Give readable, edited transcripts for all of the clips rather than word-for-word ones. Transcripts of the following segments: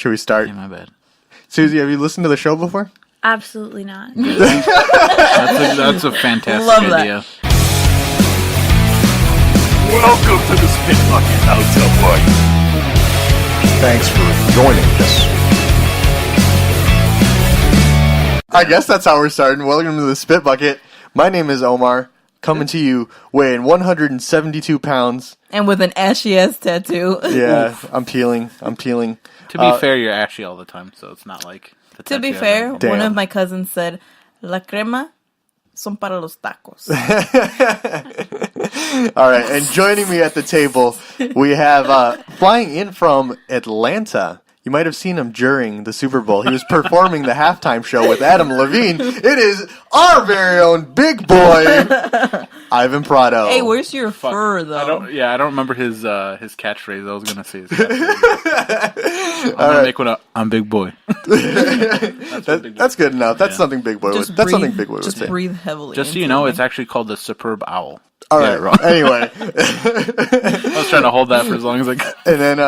Should we start? Yeah, my bad. Susie, have you listened to the show before? Absolutely not. That's a fantastic Love that. idea. Welcome to the Spit Bucket Hotel Party. Thanks for joining us. I guess that's how we're starting. Welcome to the Spit Bucket. My name is Omar, coming to you weighing 172 pounds. And with an ashy ass tattoo. Yeah, I'm peeling. To be fair, you're ashy all the time, so it's not like... To be fair, Damn. one of my cousins said, "La crema son para los tacos." All right, and joining me at the table, we have flying in from Atlanta. You might have seen him during the Super Bowl. He was performing the halftime show with Adam Levine. It is our very own big boy, Ivan Prado. Hey, where's your fur, though? I don't remember his catchphrase. I was gonna say his catchphrase. I'm gonna make one up. I'm big boy. That's good enough. That's something big boy would. That's something big boy would Just say. breathe heavily. Just so you know, it's actually called the superb owl. All right. Wrong. Anyway, I was trying to hold that for as long as I could. and then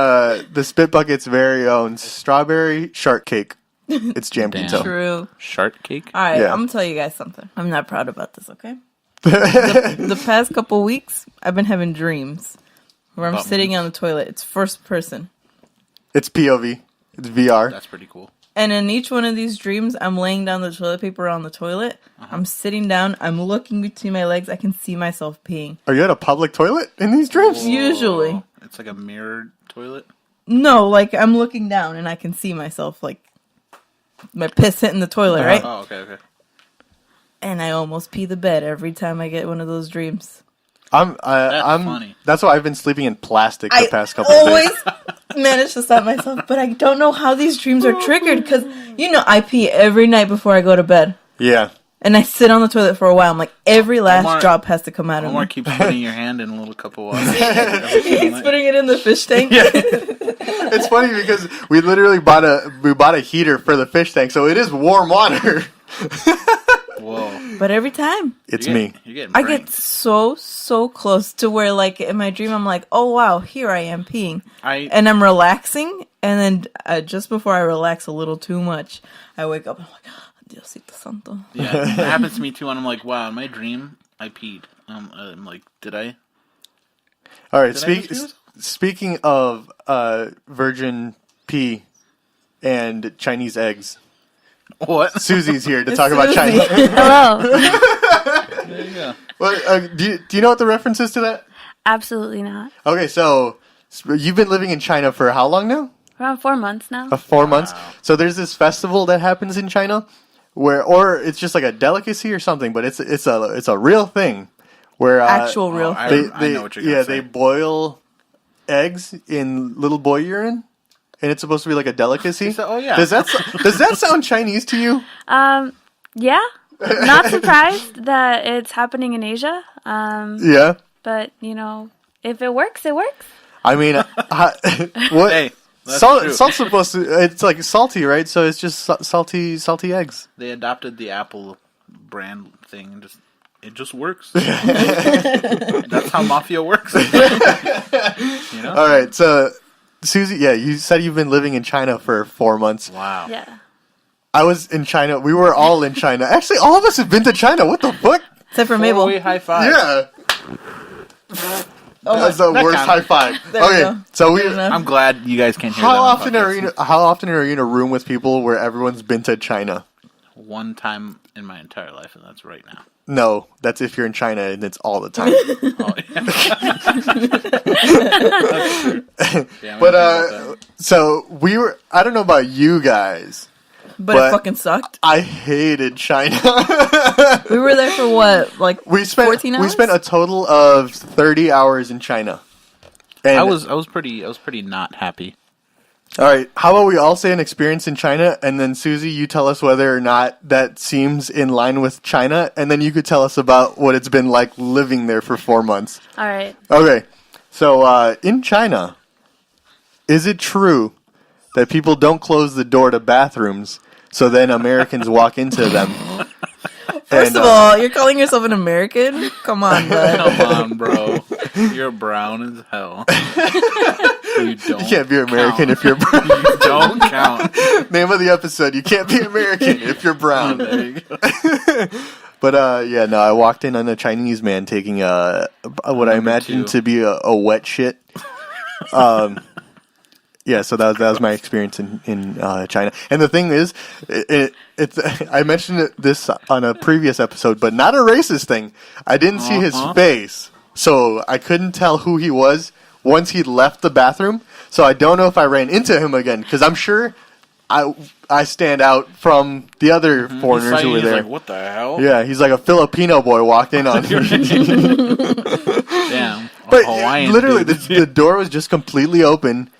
the Spit Bucket's very own strawberry shark cake. It's jam Damn. pinto. True. Shark cake? All right, Yeah. I'm going to tell you guys something. I'm not proud about this, okay? The past couple weeks, I've been having dreams where I'm sitting on the toilet. It's first person. It's POV. It's VR. That's pretty cool. And in each one of these dreams, I'm laying down the toilet paper on the toilet. I'm sitting down. I'm looking between my legs. I can see myself peeing. Are you at a public toilet in these dreams? Usually. It's like a mirrored toilet? No, like I'm looking down and I can see myself, like my piss hitting the toilet, right? Oh, okay. And I almost pee the bed every time I get one of those dreams. I'm funny. That's why I've been sleeping in plastic the I past couple of always days. manage to stop myself, but I don't know how these dreams are triggered because, I pee every night before I go to bed. Yeah. And I sit on the toilet for a while. I'm like, every last Omar- drop has to come out of Omar me. keeps putting your hand in a little cup of water. He's putting it in the fish tank. It's funny because we literally bought a heater for the fish tank, so it is warm water. Whoa. But every time, It's You're me. getting- You're getting I pranked. get so close to where, like, in my dream, I'm like, oh, wow, here I am peeing. And I'm relaxing, and then just before I relax a little too much, I wake up and I'm like, Diosito Santo. Yeah, it happens to me too, and I'm like, wow, in my dream, I peed. I'm like, did I? All right. Did I just do this? Speaking of virgin pee and Chinese eggs, What? Susie's here to It's talk about Susie. Chinese. Hello. There you go. Well, do you know what the reference is to that? Absolutely not. Okay, so you've been living in China for how long now? Around 4 months now. 4 months. So there's this festival that happens in China, or it's just like a delicacy or something, but it's a real thing where Actual real I thing. know what you're gonna say. they boil eggs in little boy urine, and it's supposed to be like a delicacy. So- oh, yeah. Does that sound Chinese to you? Yeah. Not surprised that it's happening in Asia. Yeah. But, if it works, it works. I mean, what? Hey, that's true. Salt's supposed to. It's like salty, right? So it's just salty eggs. They adopted the Apple brand thing and it just works. That's how mafia works. All right, so Susie, yeah, you said you've been living in China for 4 months. Wow. Yeah. I was in China. We were all in China. Actually, all of us have been to China. What the fuck? Except for Mabel. Four-way high five. Yeah. That's the worst counts. high five. There we Okay, go. so we. Good enough. I'm glad you guys can hear How that on often the are you? podcast. How often are you in a room with people where everyone's been to China? One time in my entire life, and that's right now. No, that's if you're in China and it's all the time. Oh, yeah. That's true. Yeah, But so we were. I don't know about you guys. but but- it fucking sucked. I hated China. We were there for what? Like we spent 14 hours? we spent a total of 30 hours in China. And I was pretty not happy. all right. How about we all say an experience in China, and then Susie, you tell us whether or not that seems in line with China, and then you could tell us about what it's been like living there for 4 months. All right. Okay. So in China, is it true that people don't close the door to bathrooms, so then Americans walk into them? First of all, you're calling yourself an American? Come on, bud. Come on, bro. You're brown as hell. You don't. you can't be American if you're. You don't count. Name of the episode: You can't be American if you're brown. There you go. But I walked in on a Chinese man taking what I imagine to be a wet shit. So that was my experience in China. And the thing is, it's I mentioned this on a previous episode, but not a racist thing. I didn't see his face, so I couldn't tell who he was once he left the bathroom. So I don't know if I ran into him again, because I'm sure I stand out from the other foreigners who were there. Like, what the hell? Yeah, he's like a Filipino boy walked in on him. Damn. But Hawaiian literally, dude. the door was just completely open.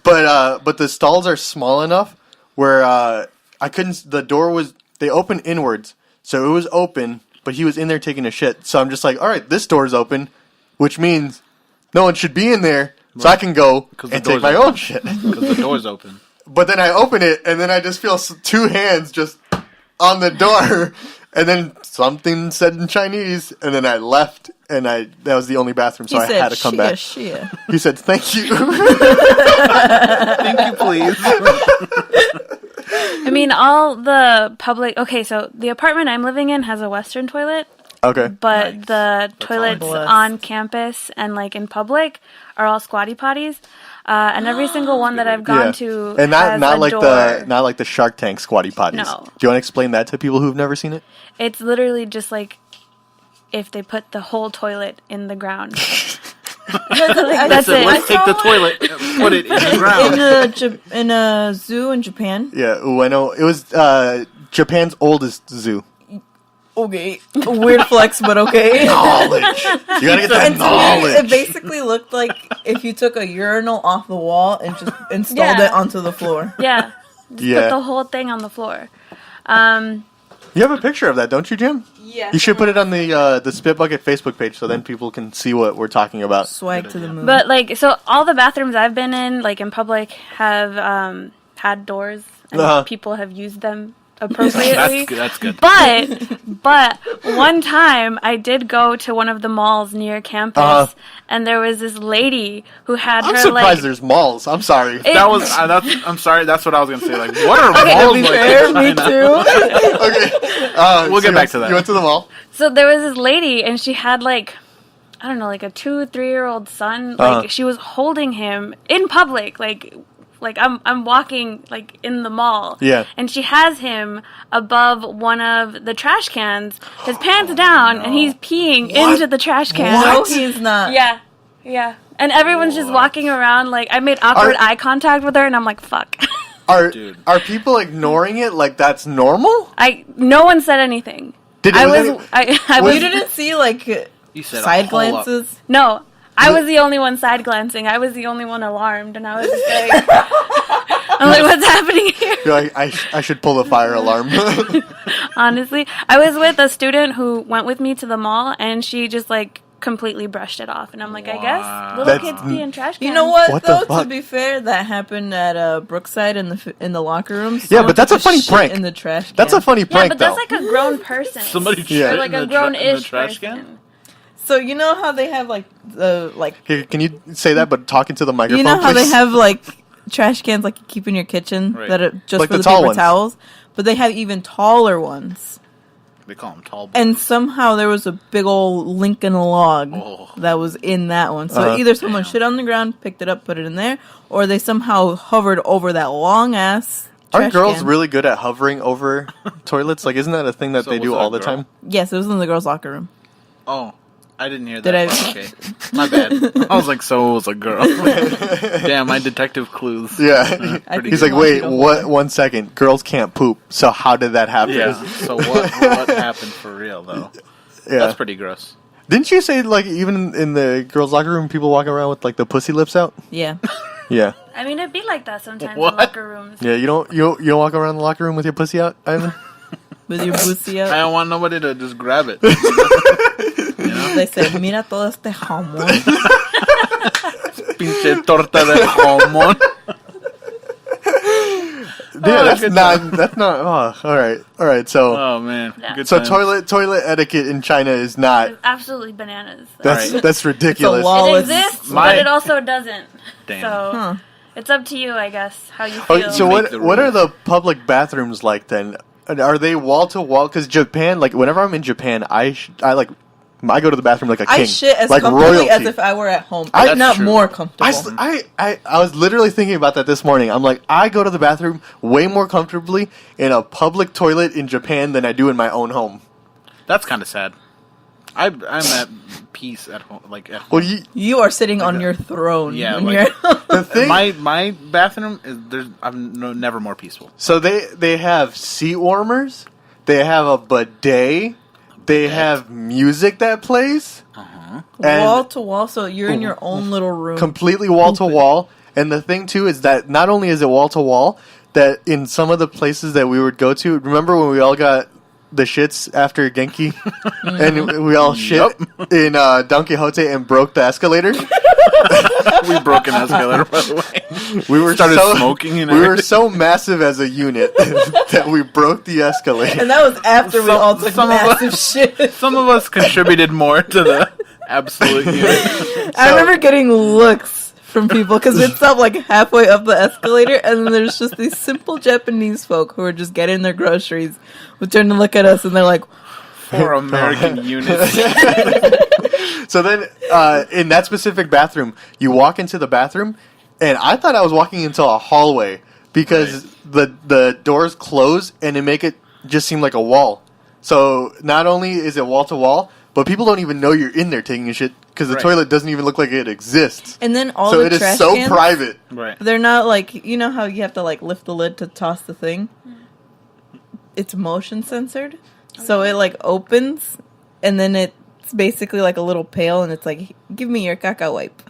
But the stalls are small enough where I couldn't. The door was they opened inwards, so it was open. But he was in there taking a shit. So I'm just like, all right, this door's open, which means no one should be in there. So I can go and take my own shit. Because the door's open. But then I open it, and then I just feel two hands just on the door, and then something said in Chinese, and then I left, and that was the only bathroom, so I had to come back. He said, "Thank you." Thank you, please. I mean, all the public... Okay, so the apartment I'm living in has a Western toilet. Okay. But Nice. the toilets on campus and, like, in public are all squatty potties. And every single one that I've gone to and has not a like door. not like the Shark Tank squatty potties. No. Do you want to explain that to people who've never seen it? It's literally just like if they put the whole toilet in the ground. That's it. Let's take the toilet and put it in the ground. In a zoo in Japan. Yeah, Ueno. It was Japan's oldest zoo. Okay, weird flex, but okay. Knowledge. You gotta get that knowledge. It basically looked like if you took a urinal off the wall and just installed it onto the floor. Yeah. Just put the whole thing on the floor. You have a picture of that, don't you, Jim? Yeah. You should put it on the Spit Bucket Facebook page so then people can see what we're talking about. Swag to the moon. But, like, so all the bathrooms I've been in, like, in public, have had doors, and people have used them appropriately. That's good. But one time I did go to one of the malls near campus, and there was this lady who had I'm her surprised there's malls. I'm sorry. I'm sorry. That's what I was gonna say. Like, what are malls to be like fair, in me China? too. Okay. We'll get back to that. You went to the mall? So there was this lady, and she had, like, I don't know, like a 2-3-year-old son. Like, she was holding him in public, like I'm walking, like, in the mall. Yeah. And she has him above one of the trash cans, his pants down, and he's peeing into the trash can. No, he's not. Yeah. And everyone's just walking around, like, I made awkward eye contact with her, and I'm like, fuck. Are people ignoring it like that's normal? No one said anything. You didn't see, like, You said side glances? No. I was the only one side glancing. I was the only one alarmed, and I was just like, I'm like, what's happening here? You're like, I should pull the fire alarm. Honestly, I was with a student who went with me to the mall, and she just, like, completely brushed it off. And I'm like, I guess little kids pee in trash cans. You know what the though? fuck? To be fair, that happened at Brookside in the locker room. Yeah, but that's a funny prank. In the trash can. That's a funny Yeah, prank, but though. that's like a grown person. Somebody Yeah. Or like a in the grown-ish trash person. can. So you know how they have like the Here, can you say that, but talk into the microphone, you know how please? they have like trash cans like you keep in your kitchen Right. that are just Like for the the tall paper ones. towels, but they have even taller ones. They call them tall boys. And somehow there was a big old Lincoln log that was in that one. So either someone shit on the ground, picked it up, put it in there, or they somehow hovered over that long ass. Aren't girls really good at hovering over toilets? Like, isn't that a thing that So they was do that all a the girl? time? Yes, it was in the girls' locker room. Oh, I didn't hear that. Did I- part. Okay, my bad. I was like, so it was a girl. Damn, my detective clues. Yeah. I think He's you like, want wait, you to what? 1 second. Girls can't poop. So how did that happen? Yeah. So what happened for real though? Yeah. That's pretty gross. Didn't you say, like, even in the girls' locker room, people walking around with, like, the pussy lips out? Yeah. Yeah. I mean, it'd be like that sometimes What? in locker rooms. Yeah, you don't walk around the locker room with your pussy out, Ivan? With your pussy I out. don't want nobody to just grab it. They said, mira todo este jamón. Pinche torta de jamón. Yeah, that's not. Oh, all right. So, Oh man. Yeah. Good so times. toilet etiquette in China is not. It's absolutely bananas. That's Alright. that's ridiculous. law. It Oh, exists, my- but it also doesn't. Damn. So It's up to you, I guess, how you feel. Okay, so what are the public bathrooms like then? Are they wall to wall? Because Japan, like whenever I'm in Japan, I go to the bathroom like a king. I shit as like comfortably royalty. as if I were at home. That's If not true. more comfortable. I was literally thinking about that this morning. I'm like, I go to the bathroom way more comfortably in a public toilet in Japan than I do in my own home. That's kind of sad. I'm at peace at home. Like at home. Well, You are sitting on your throne. Yeah, when like- you're- the thing. my bathroom is never more peaceful. So they have seat warmers. They have a bidet. They have music that plays. And wall to wall, so you're in your own little room. completely wall to wall. And the thing too is that not only is it wall to wall, that in some of the places that we would go to, remember when we all got the shits after Genki, and we all shit in Don Quixote and broke the escalator. We broke an escalator, by the way. We were Started smoking and we were everything. so massive as a unit that we broke the escalator. And that was after we all took some of us- massive shit. Some of us contributed more to the absolute unit. I remember getting looks from people because we'd stop like halfway up the escalator, and then there's just these simple Japanese folk who are just getting their groceries, would turn to look at us, and they're like, For American units. So then, in that specific bathroom, you walk into the bathroom, and I thought I was walking into a hallway because the doors close and they make it just seem like a wall. So not only is it wall to wall, but people don't even know you're in there taking a shit because the Right. toilet doesn't even look like it exists. and then all So the it is trash so cans, private. Right. they're not like, you know how you have to like lift the lid to toss the thing? It's motion censored. So it like opens, and then it's basically like a little pail, and it's like, give me your caca wipe.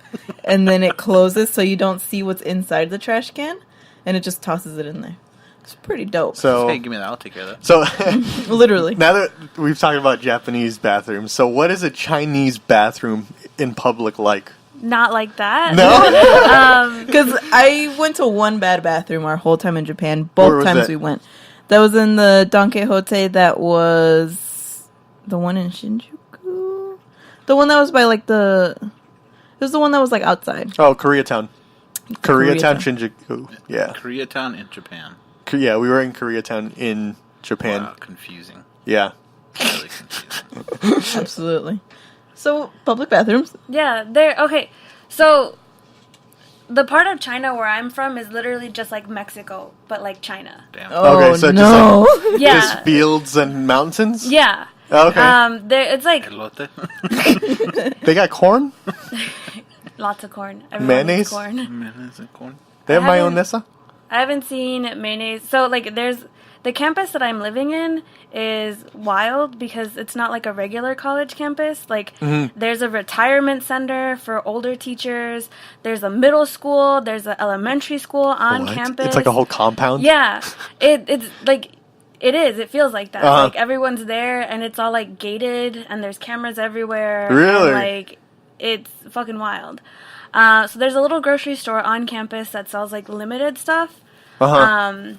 And then it closes so you don't see what's inside the trash can, and it just tosses it in there. It's pretty dope. So Hey, give me that. I'll take care of that. so Literally. now that we've talked about Japanese bathrooms, so what is a Chinese bathroom in public like? Not like that. No. Because I went to one bad bathroom our whole time in Japan. Where Both was times that? we went. That was in the Don Quixote. That was the one in Shinjuku. The one that was by like the. It was the one that was like outside. Oh, Koreatown. Koreatown, Koreatown. Shinjuku. Yeah. Koreatown in Japan. Yeah, we were in Koreatown in Japan. Wow, confusing. Yeah. Really confusing. Absolutely. So public bathrooms. Yeah, they're okay. So the part of China where I'm from is literally just like Mexico, but like China. Damn. Okay, so just no. Just Yeah. fields and mountains? Yeah. Okay. It's like Elote? They got corn? lots of corn. Everyone Mayonnaise? eats corn. Mayonnaise and corn. They have I haven't- mayonesa? I haven't seen mayonnaise. So like there's the campus that I'm living in is wild because it's not like a regular college campus. Like there's a retirement center for older teachers. There's a middle school. There's an elementary school on What? campus. It's like a whole compound? Yeah, it's like it is. It feels like that. Uh-huh. Like everyone's there, and it's all like gated, and there's cameras everywhere. Really? And, like it's fucking wild. So there's a little grocery store on campus that sells like limited stuff. Uh-huh.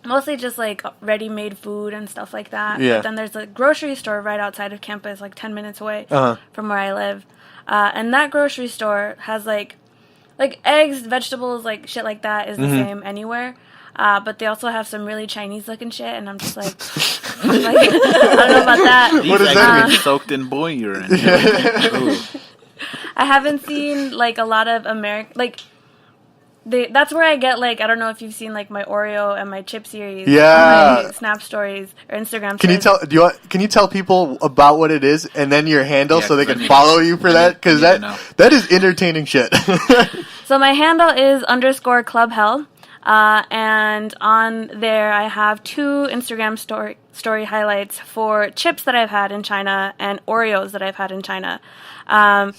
Mostly just like ready-made food and stuff like that. Yeah. But then there's a grocery store right outside of campus, like 10 minutes away Uh-huh. from where I live. And that grocery store has like eggs, vegetables, like shit like that is the same anywhere. But they also have some really Chinese-looking shit, and I'm just like, I don't know about that. These What does eggs that have been mean? soaked in boy urine. Ooh. I haven't seen like a lot of American that's where I get like I don't know if you've seen like my Oreo and my chip series. Yeah. On my Snap stories or Instagram. Can you stories. can you tell people about what it is and then your handle Yeah, so they 'cause I can need follow to- you for I that? need- Because need to know. that is entertaining shit. So my handle is _clubhell. And on there I have 2 Instagram story highlights for chips that I've had in China and Oreos that I've had in China.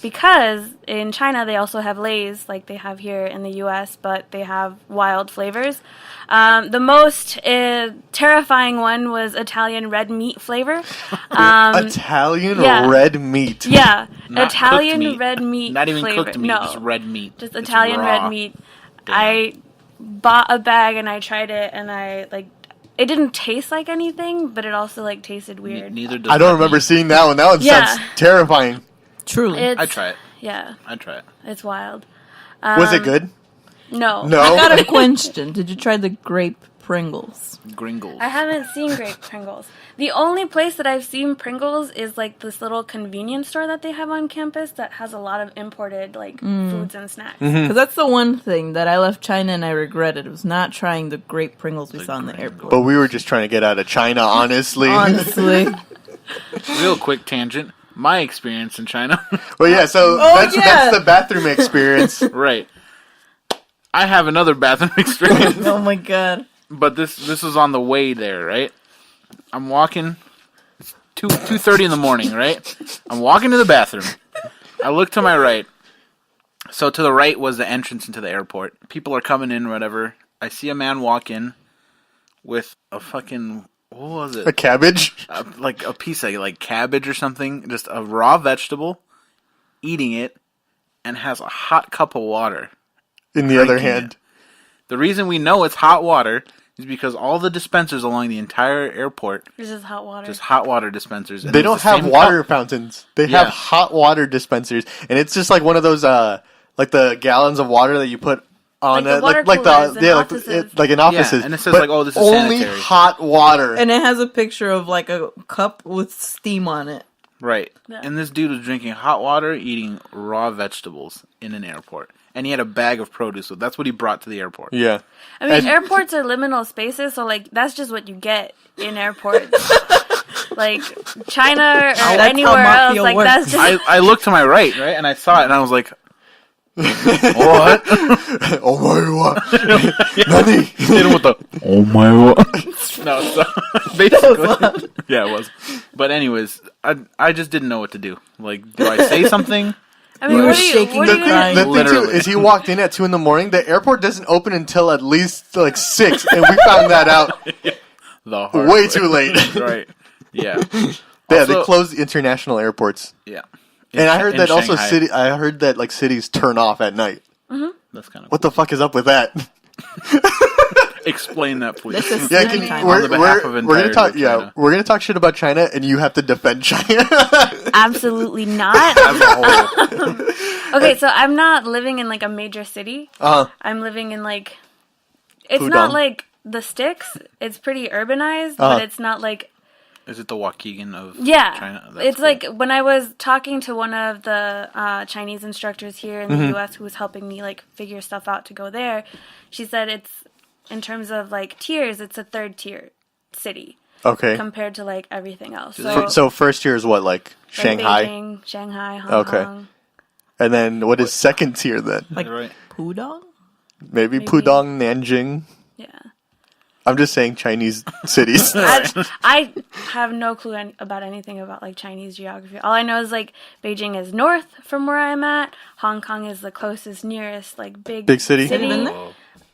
Because in China they also have Lay's like they have here in the US, but they have wild flavors. The most terrifying one was Italian red meat flavor. Italian yeah. red meat. Yeah, Not Italian cooked meat. red meat Not even flavor. cooked meat, No, just red meat. just It's Italian raw. red meat. I bought a bag and I tried it and I like it didn't taste like anything, but it also like tasted weird. Neither does I don't red remember meat. seeing that one. That one Yeah. sounds terrifying. Truly. It's, I'd try it. Yeah, I'd try it. it's wild. Was it good? No. No. I got a question. Did you try the grape Pringles? Gringles. I haven't seen grape Pringles. The only place that I've seen Pringles is like this little convenience store that they have on campus that has a lot of imported like foods and snacks. Because that's the one thing that I left China and I regretted. It was not trying the grape Pringles we saw in the airport. But we were just trying to get out of China, honestly. Honestly. Real quick tangent. My experience in China. Well, yeah, so that's the bathroom experience. Right. I have another bathroom experience. Oh my god. But this was on the way there, right? I'm walking. It's 2:30 in the morning, right? I'm walking to the bathroom. I look to my right. So to the right was the entrance into the airport. People are coming in, whatever. I see a man walk in with a fucking, what was it? A cabbage? Like a piece of like cabbage or something. Just a raw vegetable. Eating it. And has a hot cup of water. In the other Drinking hand. it. The reason we know it's hot water is because all the dispensers along the entire airport, This is hot water. just hot water dispensers. And They it's don't the have same water cup. fountains. They Yeah. have hot water dispensers. And it's just like one of those, like the gallons of water that you put on Like the water like coolers in like offices. like in offices. and it says but like, oh, this is only sanitary. hot water. And it has a picture of like a cup with steam on it. Right. Yeah. And this dude was drinking hot water, eating raw vegetables in an airport. And he had a bag of produce, so that's what he brought to the airport. Yeah. I mean, And- airports are liminal spaces, so like that's just what you get in airports. Like China or That's how anywhere else, mafia like works. that's just I looked to my right, and I saw it, and I was like, what? Oh my god. Nani? Hit him with the, oh my god. No, so basically. Yeah, it was. But anyways, I just didn't know what to do. Like, do I say something? I mean, You were what do you, shaking what the do you crying. The thing too Literally. is he walked in at 2 a.m. The airport doesn't open until at least like 6, and we found that out The hard way way. too late. Right. Yeah. Yeah, they Also- close international airports. Yeah. And I heard In that also Shanghai. I heard that like cities turn off at night. That's kind of What the fuck is up with that? Explain that, please. This is Yeah, sleeping time. On the behalf of we're gonna entire talk. China. Yeah, we're gonna talk shit about China, and you have to defend China. absolutely not. As a whole. Okay, so I'm not living in like a major city. Uh, I'm living in like it's Pudong. not like the sticks. It's pretty urbanized, Uh-huh. but it's not like Is it the Waukegan of yeah. China? That's It's cool. like when I was talking to one of the Chinese instructors here in Mm-hmm. the U.S. who was helping me like figure stuff out to go there. She said it's in terms of like tiers, it's a 3rd tier city okay. compared to like everything else. So first year is what, like like Shanghai, Beijing, Shanghai, Hong Okay. Kong. and then what is second tier then? Like right. Pudong? Maybe Pudong, Nanjing. Yeah. I'm just saying Chinese cities. I have no clue about anything about like Chinese geography. All I know is like Beijing is north from where I'm at. Hong Kong is the closest, nearest like big city? Have you been there?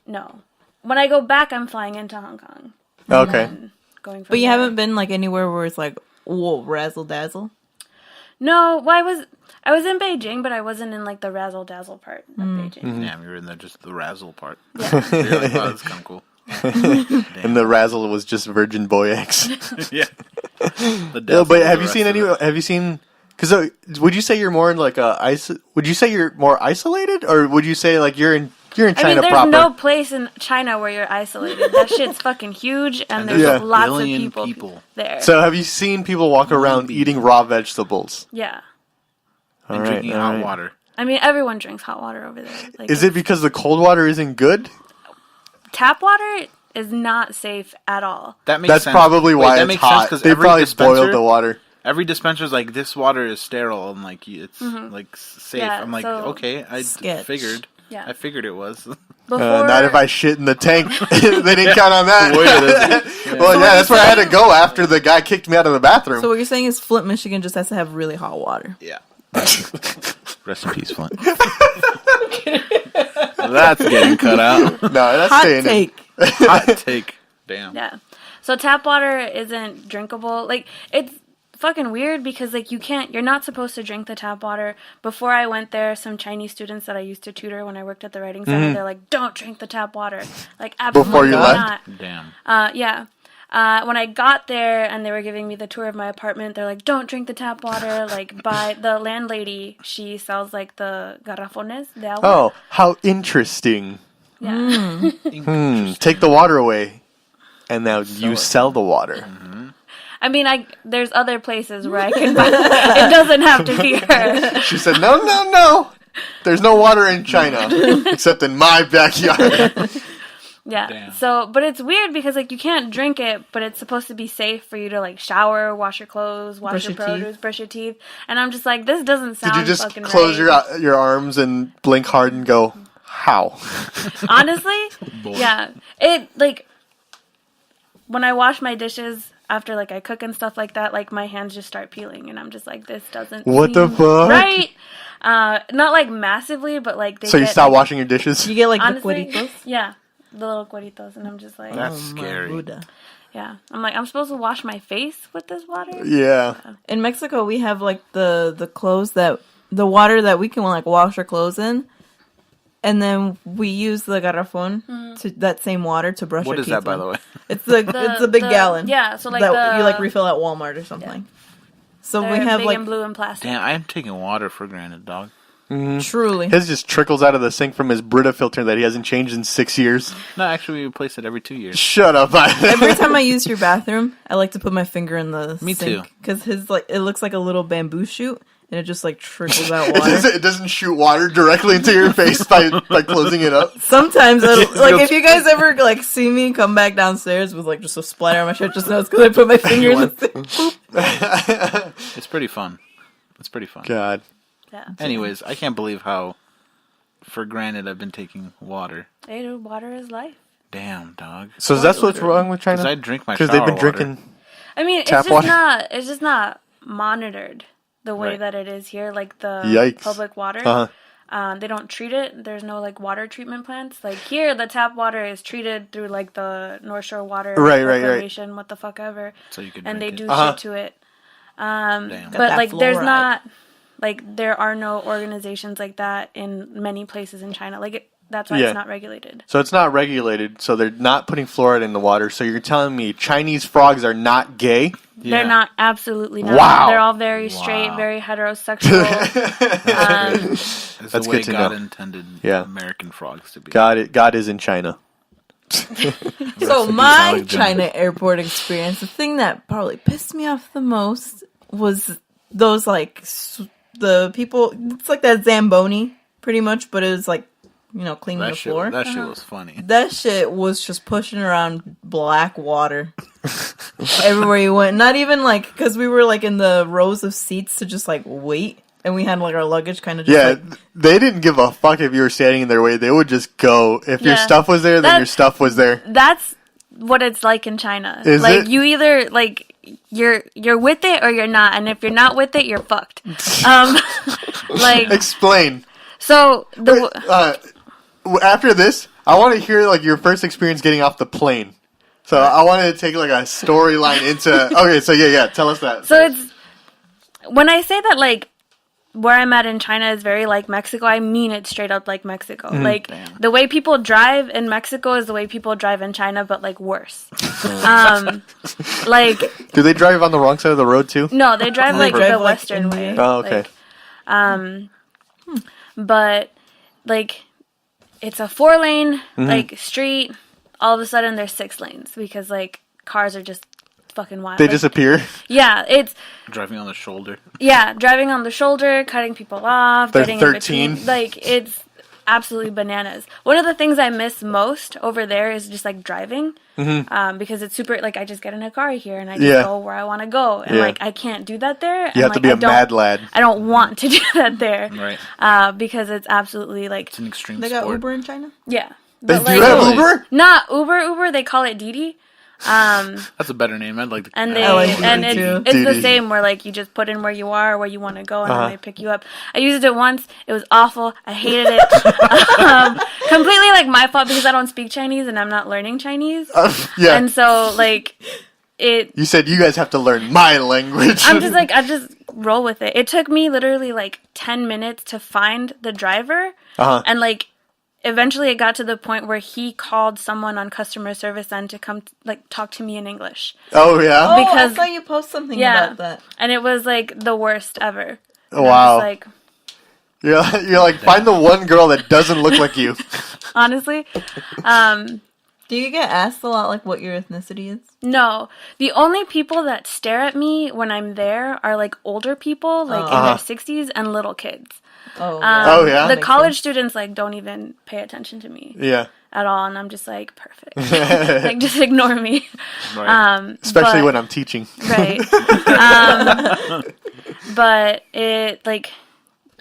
No. When I go back, I'm flying into Hong Kong. Okay. And going from But you there. haven't been like anywhere where it's like, whoa, razzle dazzle? No, well, I was in Beijing, but I wasn't in like the razzle dazzle part of Beijing. Mm-hmm. Damn, you were in there just the razzle part. Yeah. You're like, wow, that's kind of cool. And the razzle was just virgin boy eggs. Yeah. The No, devil but was have the you seen rest any? of it. Have you seen? Because would you say you're more in like would you say you're more isolated, or would you say like you're in China I mean, there's proper? no place in China where you're isolated. That shit's fucking huge, and there's Yeah. lots of Billion people, people. there. So have you seen people walk around eating raw vegetables? yeah. And All right, drinking all hot right. water. I mean, everyone drinks hot water over there. Like, Is it because the cold water isn't good? tap water is not safe at all. That makes That's sense. probably Wait, why that it's makes sense hot. 'cause They every probably dispenser- boiled the water. Every dispenser's like, this water is sterile and like it's like safe. Yeah, I'm like, so- okay, I Sketch. figured. Yeah. I figured it was. Before, Not if I shit in the tank. They didn't count on that. Wait, it is. Well, yeah, that's where I had to go after the guy kicked me out of the bathroom. So what you're saying is Flint, Michigan just has to have really hot water. Yeah. Rest in peace, Flint. That's getting cut out. No, that's Hot staying take. Hot take. Damn. Yeah. So tap water isn't drinkable. Like, it's fucking weird because, like, you're not supposed to drink the tap water. Before I went there, some Chinese students that I used to tutor when I worked at the writing center, they're like, don't drink the tap water. Like, absolutely Before you not. left? Damn. Yeah. When I got there and they were giving me the tour of my apartment, they're like, don't drink the tap water. Like, buy the landlady, she sells, like, the garrafones de agua. Oh, how interesting. Yeah. Take the water away, and now you sell the water. I mean, there's other places where I can buy it. Doesn't have to be her. She said, no. There's no water in China, except in my backyard. Yeah. Damn. So, but it's weird because like you can't drink it, but it's supposed to be safe for you to like shower, wash your clothes, wash your produce, brush your teeth. And I'm just like, this doesn't sound. Did you just fucking close right. your arms and blink hard and go, how? Honestly, yeah. It like when I wash my dishes after like I cook and stuff like that, like my hands just start peeling, and I'm just like, this doesn't. What the fuck? Right. Not like massively, but like they. So you get, stop washing your dishes? You get like honestly, the cueritos? Yeah. The little cueritos, and I'm just like, That's scary. Buddha. yeah. I'm like, I'm supposed to wash my face with this water? Yeah. In Mexico, we have like the clothes the water that we can like wash our clothes in, and then we use the garrafon to that same water to brush What our is teeth. that, by the way? It's it's a big gallon. Yeah, so like that you like refill at Walmart or something. So we have big like and blue and plastic. Damn, I am taking water for granted, dog. truly. His just trickles out of the sink from his Brita filter that he hasn't changed in 6 years. No, actually, we replace it every 2 years. Shut up. Every time I use your bathroom, I like to put my finger in the Me sink. too. Because his like it looks like a little bamboo shoot, and it just like trickles out water. It doesn't shoot water directly into your face by closing it up. Sometimes, like if you guys ever like see me come back downstairs with like just a splatter on my shirt, just know it's because I put my finger in the sink. It's pretty fun. It's pretty fun. God. Yeah. Anyways, I can't believe how for granted I've been taking water. Hey, dude, water is life. Damn, dog. So that's what's wrong with China? Because I drink my Because shower they've been water. drinking. I mean, Tap water? it's just not monitored the way Right. that it is here, like the Yikes. public water. Uh-huh. They don't treat it. There's no like water treatment plants. Like here, the tap water is treated through like the North Shore Water Right. Corporation, what the fuck ever, So you could and they drink do it. shit to it. Damn. But that like, there's fluoride. not like there are no organizations like that in many places in China. Like that's why Yeah. it's not regulated. So it's not regulated, so they're not putting fluoride in the water. So you're telling me Chinese frogs are not gay? Yeah. They're not, absolutely not. Wow. They're all very straight, Wow. very heterosexual. That's That's the way good to God know. intended Yeah. American frogs to be. God is in China. So my China airport experience, the thing that probably pissed me off the most was those like the people. It's like that Zamboni, pretty much, but it was like cleaning the floor. That shit was funny. That shit was just pushing around black water everywhere you went. Not even like because we were like in the rows of seats to just like wait, and we had like our luggage kind of just Yeah, they didn't give a fuck if you were standing in their way. They would just go. If your Yeah. stuff was there, then That- your stuff was there. That's what it's like in China. Is like it? you either like you're with it or you're not, and if you're not with it, you're fucked. Like Explain. so the After this, I want to hear like your first experience getting off the plane. So I wanted to take like a storyline into. Okay, so yeah, tell us that. so it's when I say that like where I'm at in China is very like Mexico, I mean it straight up like Mexico. Like the way people drive in Mexico is the way people drive in China, but like worse. Like Do they drive on the wrong side of the road too? no, they drive like drive, the like, Western in way. the- Oh, okay. But like it's a 4-lane like street. All of a sudden there's 6 lanes because like cars are just fucking wild. They Like, disappear. yeah, it's Driving on the shoulder. driving on the shoulder, cutting people off, They're getting 13. in between. Like it's absolutely bananas. One of the things I miss most over there is just like driving, because it's super. Like I just get in a car here and I just Yeah. go where I want to go, and Yeah. like I can't do that there. You have to be a mad lad. I don't want to do that there, Right. because it's absolutely like It's an extreme They got sport. Uber in China. yeah. They But, do like, have Uber? Not Uber. They call it Didi. That's a better name. I'd like to. And they I like and Didi too. it's the Didi. same where like you just put in where you are, where you want to go, and then they pick you up. I used it once. It was awful. I hated it. Completely like my fault because I don't speak Chinese and I'm not learning Chinese. Yeah. And so like it. You said you guys have to learn my language. I'm just like I just roll with it. It took me literally like 10 minutes to find the driver, and like. Eventually, it got to the point where he called someone on customer service end to come like talk to me in English. Oh yeah. Because- I saw you post something Yeah, about that. and it was like the worst ever. Wow. Like, You're like, find the one girl that doesn't look like you. Honestly. Do you get asked a lot, like, what your ethnicity is? No. The only people that stare at me when I'm there are, like, older people, like, in their 60s, and little kids. Oh, yeah. The college students, like, don't even pay attention to me. Yeah. At all, and I'm just like, perfect. Like, just ignore me. Right. Especially when I'm teaching. Right. But it, like,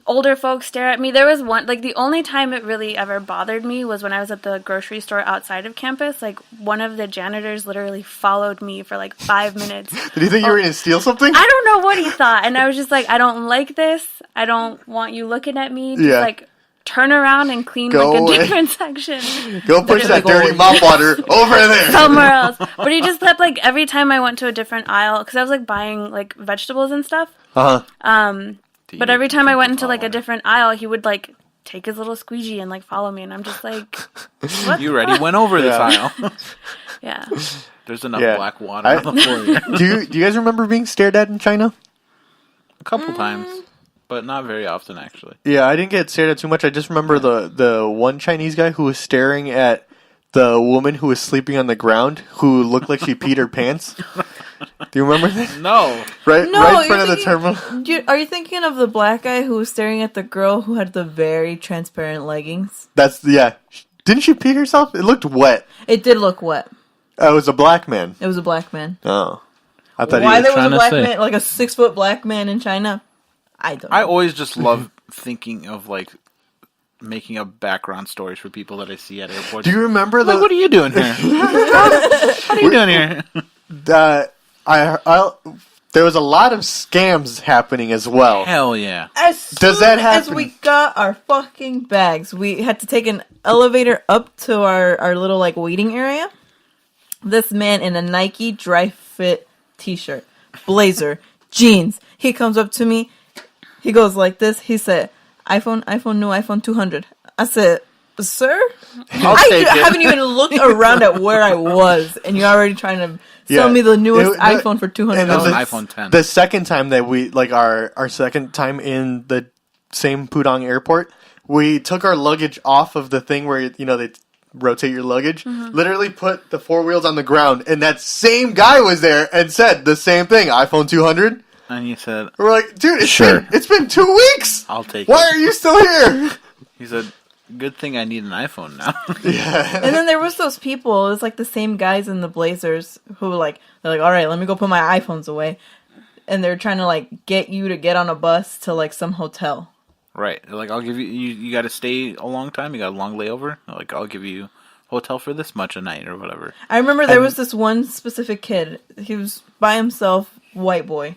older folks stare at me. There was one, like, the only time it really ever bothered me was when I was at the grocery store outside of campus. Like, one of the janitors literally followed me for, like, 5 minutes. Did he think you were going to steal something? I don't know what he thought. And I was just like, I don't like this. I don't want you looking at me. Just, like, turn around and clean, Go like, a away. different section. Go push that dirty mop water over there. Somewhere else. But he just kept, like, every time I went to a different aisle, because I was, like, buying, like, vegetables and stuff. But every time I went into, like, a different aisle, he would, like, take his little squeegee and, like, follow me. And I'm just like, what? You already went over this aisle. Yeah. There's enough black water on the floor here. Do you guys remember being stared at in China? A couple times, but not very often, actually. Yeah, I didn't get stared at too much. I just remember the one Chinese guy who was staring at the woman who was sleeping on the ground who looked like she peed her pants. Do you remember that? No. Right in front of the terminal. Are you thinking of the black guy who was staring at the girl who had the very transparent leggings? Didn't she pee herself? It looked wet. It did look wet. It was a black man. It was a black man. Oh. I thought Why he there was was a black man, like a 6-foot black man in China? I don't know. I always just love thinking of, like, making up background stories for people that I see at airports. Do you remember like, what are you doing here? What are you doing here? There was a lot of scams happening as well. Hell yeah. Does that happen? As we got our fucking bags, we had to take an elevator up to our little, like, waiting area. This man in a Nike dry fit t-shirt, blazer, jeans. He comes up to me. He goes like this. He said, iPhone new iPhone 200. I said, sir? I haven't even looked around at where I was, and you're already trying to sell me the newest iPhone for $200. iPhone 10. The second time that we, like, our second time in the same Pudong airport, we took our luggage off of the thing where, you know, they rotate your luggage, literally put the 4 wheels on the ground, and that same guy was there and said the same thing, iPhone 200. And you said, we're like, dude, it's been 2 weeks. I'll take Why are you still here? He said, good thing I need an iPhone now. Yeah. And then there was those people, it was like the same guys in the blazers who, like, they're like, all right, let me go put my iPhones away. And they're trying to, like, get you to get on a bus to, like, some hotel. Right. They're like, I'll give you got to stay a long time, you got a long layover. They're like, I'll give you hotel for this much a night or whatever. I remember there was this one specific kid. He was by himself, white boy.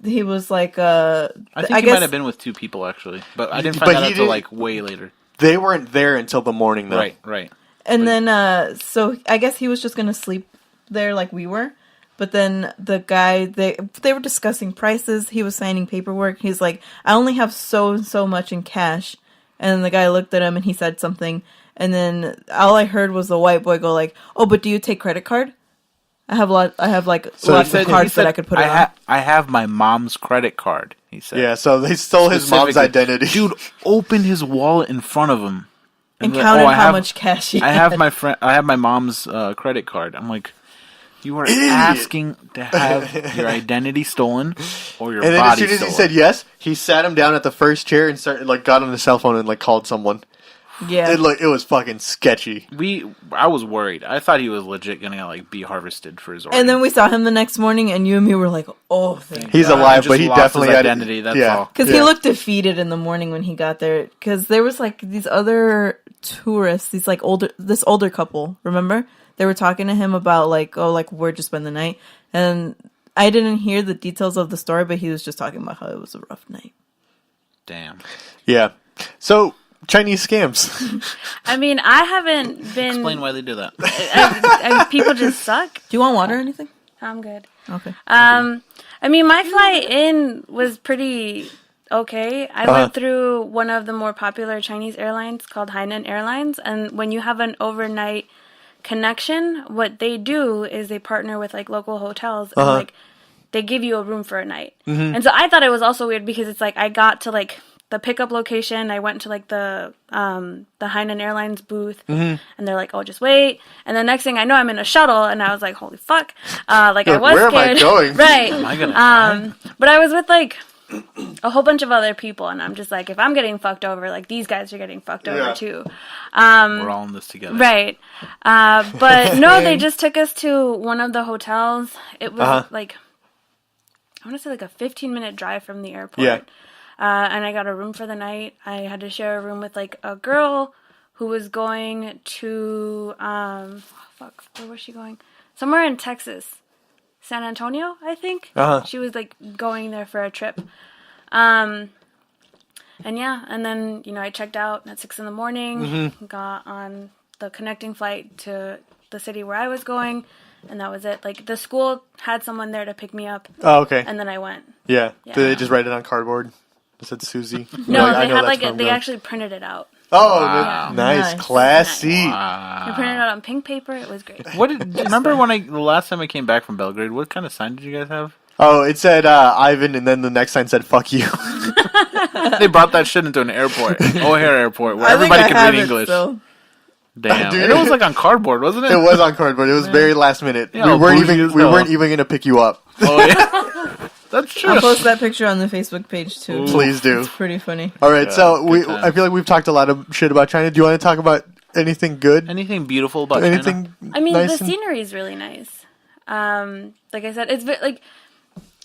He was like, I think he might have been with 2 people, actually. But I didn't find that out until, like, way later. They weren't there until the morning, though. Right. And then, so I guess he was just going to sleep there like we were. But then the guy, they were discussing prices. He was signing paperwork. He's like, I only have so and so much in cash. And then the guy looked at him and he said something. And then all I heard was the white boy go like, oh, but do you take credit card? I have lots of cards that I could put on. I have my mom's credit card, he said. Yeah, so they stole his mom's identity. Dude opened his wallet in front of him. And counted how much cash he had. I have my mom's credit card. I'm like, you are asking to have your identity stolen or your body stolen. And then as soon as he said yes, he sat him down at the first chair and got on his cell phone and, like, called someone. Yeah, it was fucking sketchy. I was worried. I thought he was legit gonna, like, be harvested for his organ. And then we saw him the next morning, and you and me were like, "Oh, thank he's God. alive, but he definitely had identity. That's all. Because he looked defeated in the morning when he got there. Because there was like these other tourists, this older couple. Remember, they were talking to him about like, oh, like where'd you spend the night? And I didn't hear the details of the story, but he was just talking about how it was a rough night. Damn. Yeah. So. Chinese scams. I mean, I haven't been... Explain why they do that. People just suck. Do you want water or anything? I'm good. Okay. I mean, my flight in was pretty okay. I went through one of the more popular Chinese airlines called Hainan Airlines, and when you have an overnight connection, what they do is they partner with, like, local hotels, and, like, they give you a room for a night. And so I thought it was also weird because it's like I got to, like, the pickup location. I went to like the Hainan Airlines booth, and they're like, "Oh, just wait." And the next thing I know, I'm in a shuttle, and I was like, "Holy fuck!" Like I was where scared. am I going? Right. Am I gonna die? But I was with like a whole bunch of other people, and I'm just like, if I'm getting fucked over, like these guys are getting fucked over too. We're all in this together. Right. But no, they just took us to one of the hotels. It was like, I want to say like a 15-minute drive from the airport. Yeah. And I got a room for the night. I had to share a room with like a girl who was going to, where was she going? Somewhere in Texas. San Antonio, I think. She was like going there for a trip. And yeah, and then, I checked out at 6 a.m, got on the connecting flight to the city where I was going, and that was it. Like, the school had someone there to pick me up. Oh, okay. And then I went. Yeah. Did they just write it on cardboard? It said Susie? No, I they know had that's where I'm they going. actually printed it out. Oh, Wow. nice. Nice. Classy. They printed it out on pink paper. It was great. Remember the last time I came back from Belgrade, what kind of sign did you guys have? Oh, it said Ivan, and then the next sign said "fuck you." They brought that shit into an airport, O'Hare Airport, where I think everybody I could have read it English. still. Damn, Dude. and it was like on cardboard, wasn't it? It was on cardboard. It was very last minute. Yeah, we weren't bougie as even hell. going to pick you up. Oh yeah, that's true. I'll post that picture on the Facebook page too. Please do. It's pretty funny. All right, so good times. I feel like we've talked a lot of shit about China. Do you want to talk about anything good? Anything beautiful about Anything? I mean, nice the scenery is really nice. Like I said,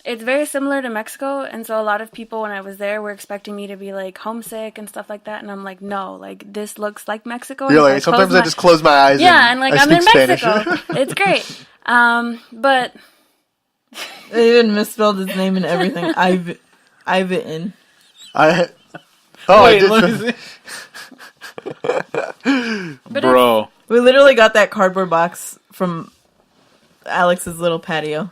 it's very similar to Mexico, and so a lot of people when I was there were expecting me to be like homesick and stuff like that, and I'm like, no, like this looks like Mexico. You're And like, sometimes I just close my eyes. yeah, and like I I'm in speak Mexico. Spanish. It's great. But They even misspelled his name and everything. Ivan. I Wait, did. let me see. Bro, We literally got that cardboard box from Alex's little patio.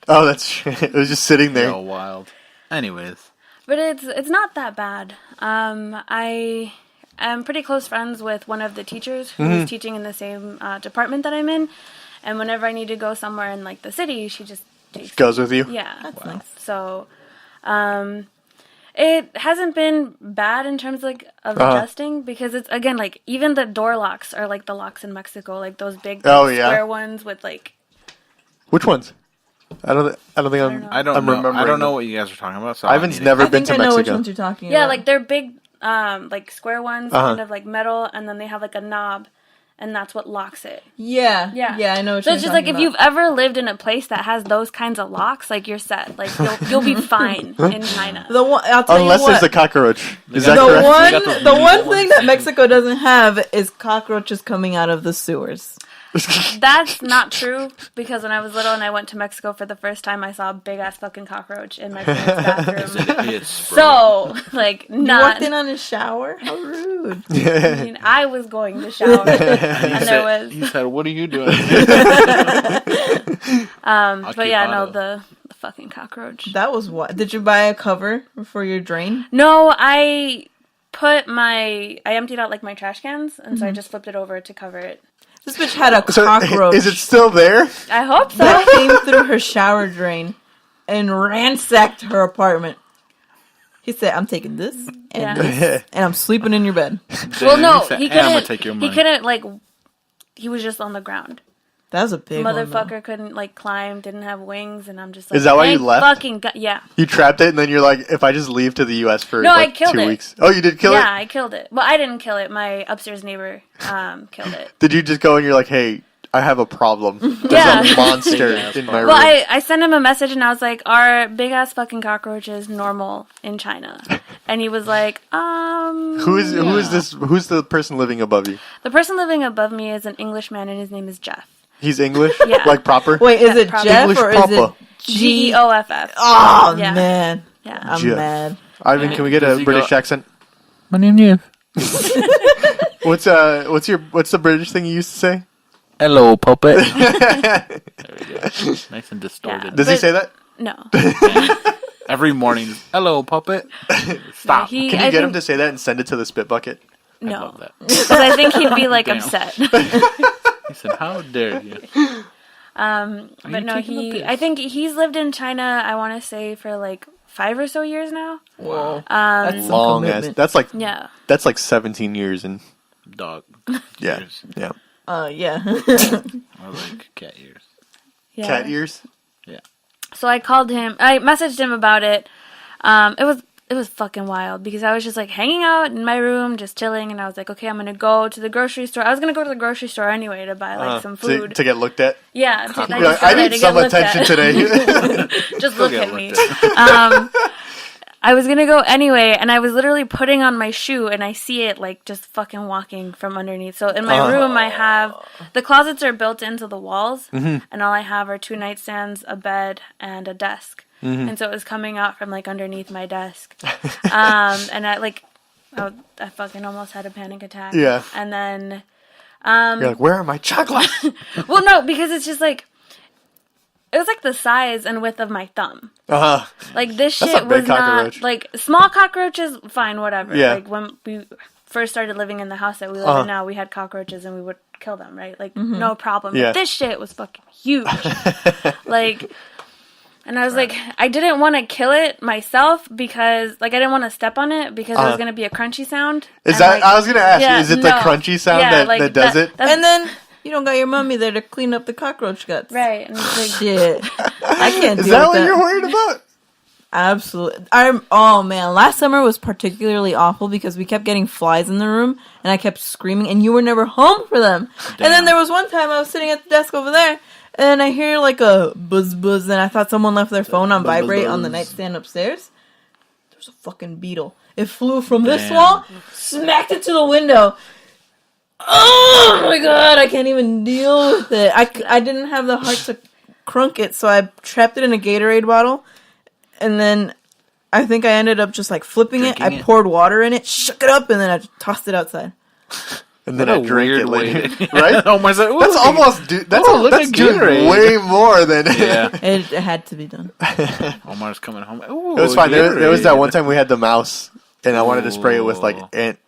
Oh, that's it was just sitting there. so wild. Anyways, but it's not that bad. I am pretty close friends with one of the teachers who's teaching in the same department that I'm in, and whenever I need to go somewhere in like the city, she just takes Goes with you. Yeah. That's nice. So, it hasn't been bad in terms of adjusting because it's again like even the door locks are like the locks in Mexico, like those big square ones with like. Which ones? I don't think I'm. I don't I'm know. remembering I don't know them. what you guys are talking about. So Ivan's I need never I been think to I know which Mexico. ones you're talking Yeah, about. like they're big, like square ones, kind of like metal, and then they have like a knob, and that's what locks it. Yeah. Yeah, I know what So you're it's just like talking if about. you've ever lived in a place that has those kinds of locks, like you're set. Like you'll be fine in China. The one, I'll tell Unless you what. there's a cockroach. Is got that the correct? one- got those The one medieval thing ones. that Mexico doesn't have is cockroaches coming out of the sewers. That's not true because when I was little and I went to Mexico for the first time, I saw a big ass fucking cockroach in my parents' bathroom. It's So like You not. walked in on his shower? How rude. I mean, I was going to shower, and there was. He said, "What are you doing?" But yeah, no, the fucking cockroach. That was what? Did you buy a cover for your drain? No, I emptied out like my trash cans, and so I just flipped it over to cover it. This bitch had a So, cockroach is it still there? I hope so. that came through her shower drain and ransacked her apartment. He said, "I'm taking this and Yeah. this, and I'm sleeping in your bed." Well, no, said, he "And I'm gonna couldn't. take your He money." couldn't like. He was just on the ground. That was a big one, though. Motherfucker couldn't like climb, didn't have wings, and I'm just like. Is that why you "Thank left? Fucking yeah. You trapped it, and then you're like, if I just leave to the U.S. for No, I like killed 2 it. weeks. Oh, you did kill Yeah, it? I killed it. Well, I didn't kill it. My upstairs neighbor killed it. Did you just go and you're like, hey, I have a problem. There's Yeah. a monster Big-ass in my room. Well, I sent him a message and I was like, "Are big ass fucking cockroaches normal in China?" And he was like, Who is this? Who's the person living above you? The person living above me is an Englishman and his name is Jeff. He's English, Yeah. like proper. Wait, is Yeah, it probably. Jeff English or is Papa. it Geoff. Oh, Yeah. man. Yeah. I'm Jeff. mad. Ivan, can we get Does a he British go- accent? My name is. What's the British thing you used to say? Hello, puppet. There we go. Nice and distorted. Yeah. Does he But- say that? No. Every morning, hello, puppet. Stop. He- Can you I get him think- to say that and send it to the spit bucket? I No. love that. Because I think he'd be like Damn. upset. He said, "How dare you?" But no, taking the piss? I think he's lived in China, I want to say, for like 5 or so years now. Whoa. That's some Long ass. commitment. That's like 17 years and Dog. yeah. Years. Yeah. Yeah. Or like cat ears. Yeah. Cat ears? Yeah. So I called him. I messaged him about it. It was fucking wild because I was just like hanging out in my room, just chilling, and I was like, okay, I'm gonna go to the grocery store. I was gonna go to the grocery store anyway to buy like some food to get looked at. Yeah, I need some attention today. Just look at me. I was gonna go anyway, and I was literally putting on my shoe, and I see it like just fucking walking from underneath. So in my room, I have the closets are built into the walls, and all I have are 2 nightstands, a bed, and a desk. And so it was coming out from like underneath my desk, and I fucking almost had a panic attack. Yeah, and then you're like, where are my chocolates? Well, no, because it's just like. It was like the size and width of my thumb. Like this shit was not like small cockroaches. Fine, whatever. Yeah. Like when we first started living in the house that we live in now, we had cockroaches and we would kill them. Right, like no problem. Yeah. But this shit was fucking huge. Like, and I was like, I didn't want to kill it myself because like I didn't want to step on it because it was gonna be a crunchy sound. Is that? Like, I was gonna ask. Is it the crunchy sound that does it? And then. You don't got your mommy there to clean up the cockroach guts. Right. And it's like, shit. I can't do that. Is that what you're worried about? Absolutely. Oh, man. Last summer was particularly awful because we kept getting flies in the room, and I kept screaming, and you were never home for them. Damn. And then there was one time I was sitting at the desk over there, and I hear like a buzz buzz, and I thought someone left their phone on vibrate on the nightstand upstairs. There was a fucking beetle. It flew from this wall, smacked it to the window. Oh my god, I can't even deal with it. I didn't have the heart to crunk it, so I trapped it in a Gatorade bottle, and then I think I ended up just like flipping it. I poured water in it, shook it up, and then I tossed it outside. And then I drank it later. Right? Omar's like, that's almost that's doing way more than it had to be done. Omar's coming home. Ooh, it was fine. There was that one time we had the mouse, and I wanted to spray it with like ant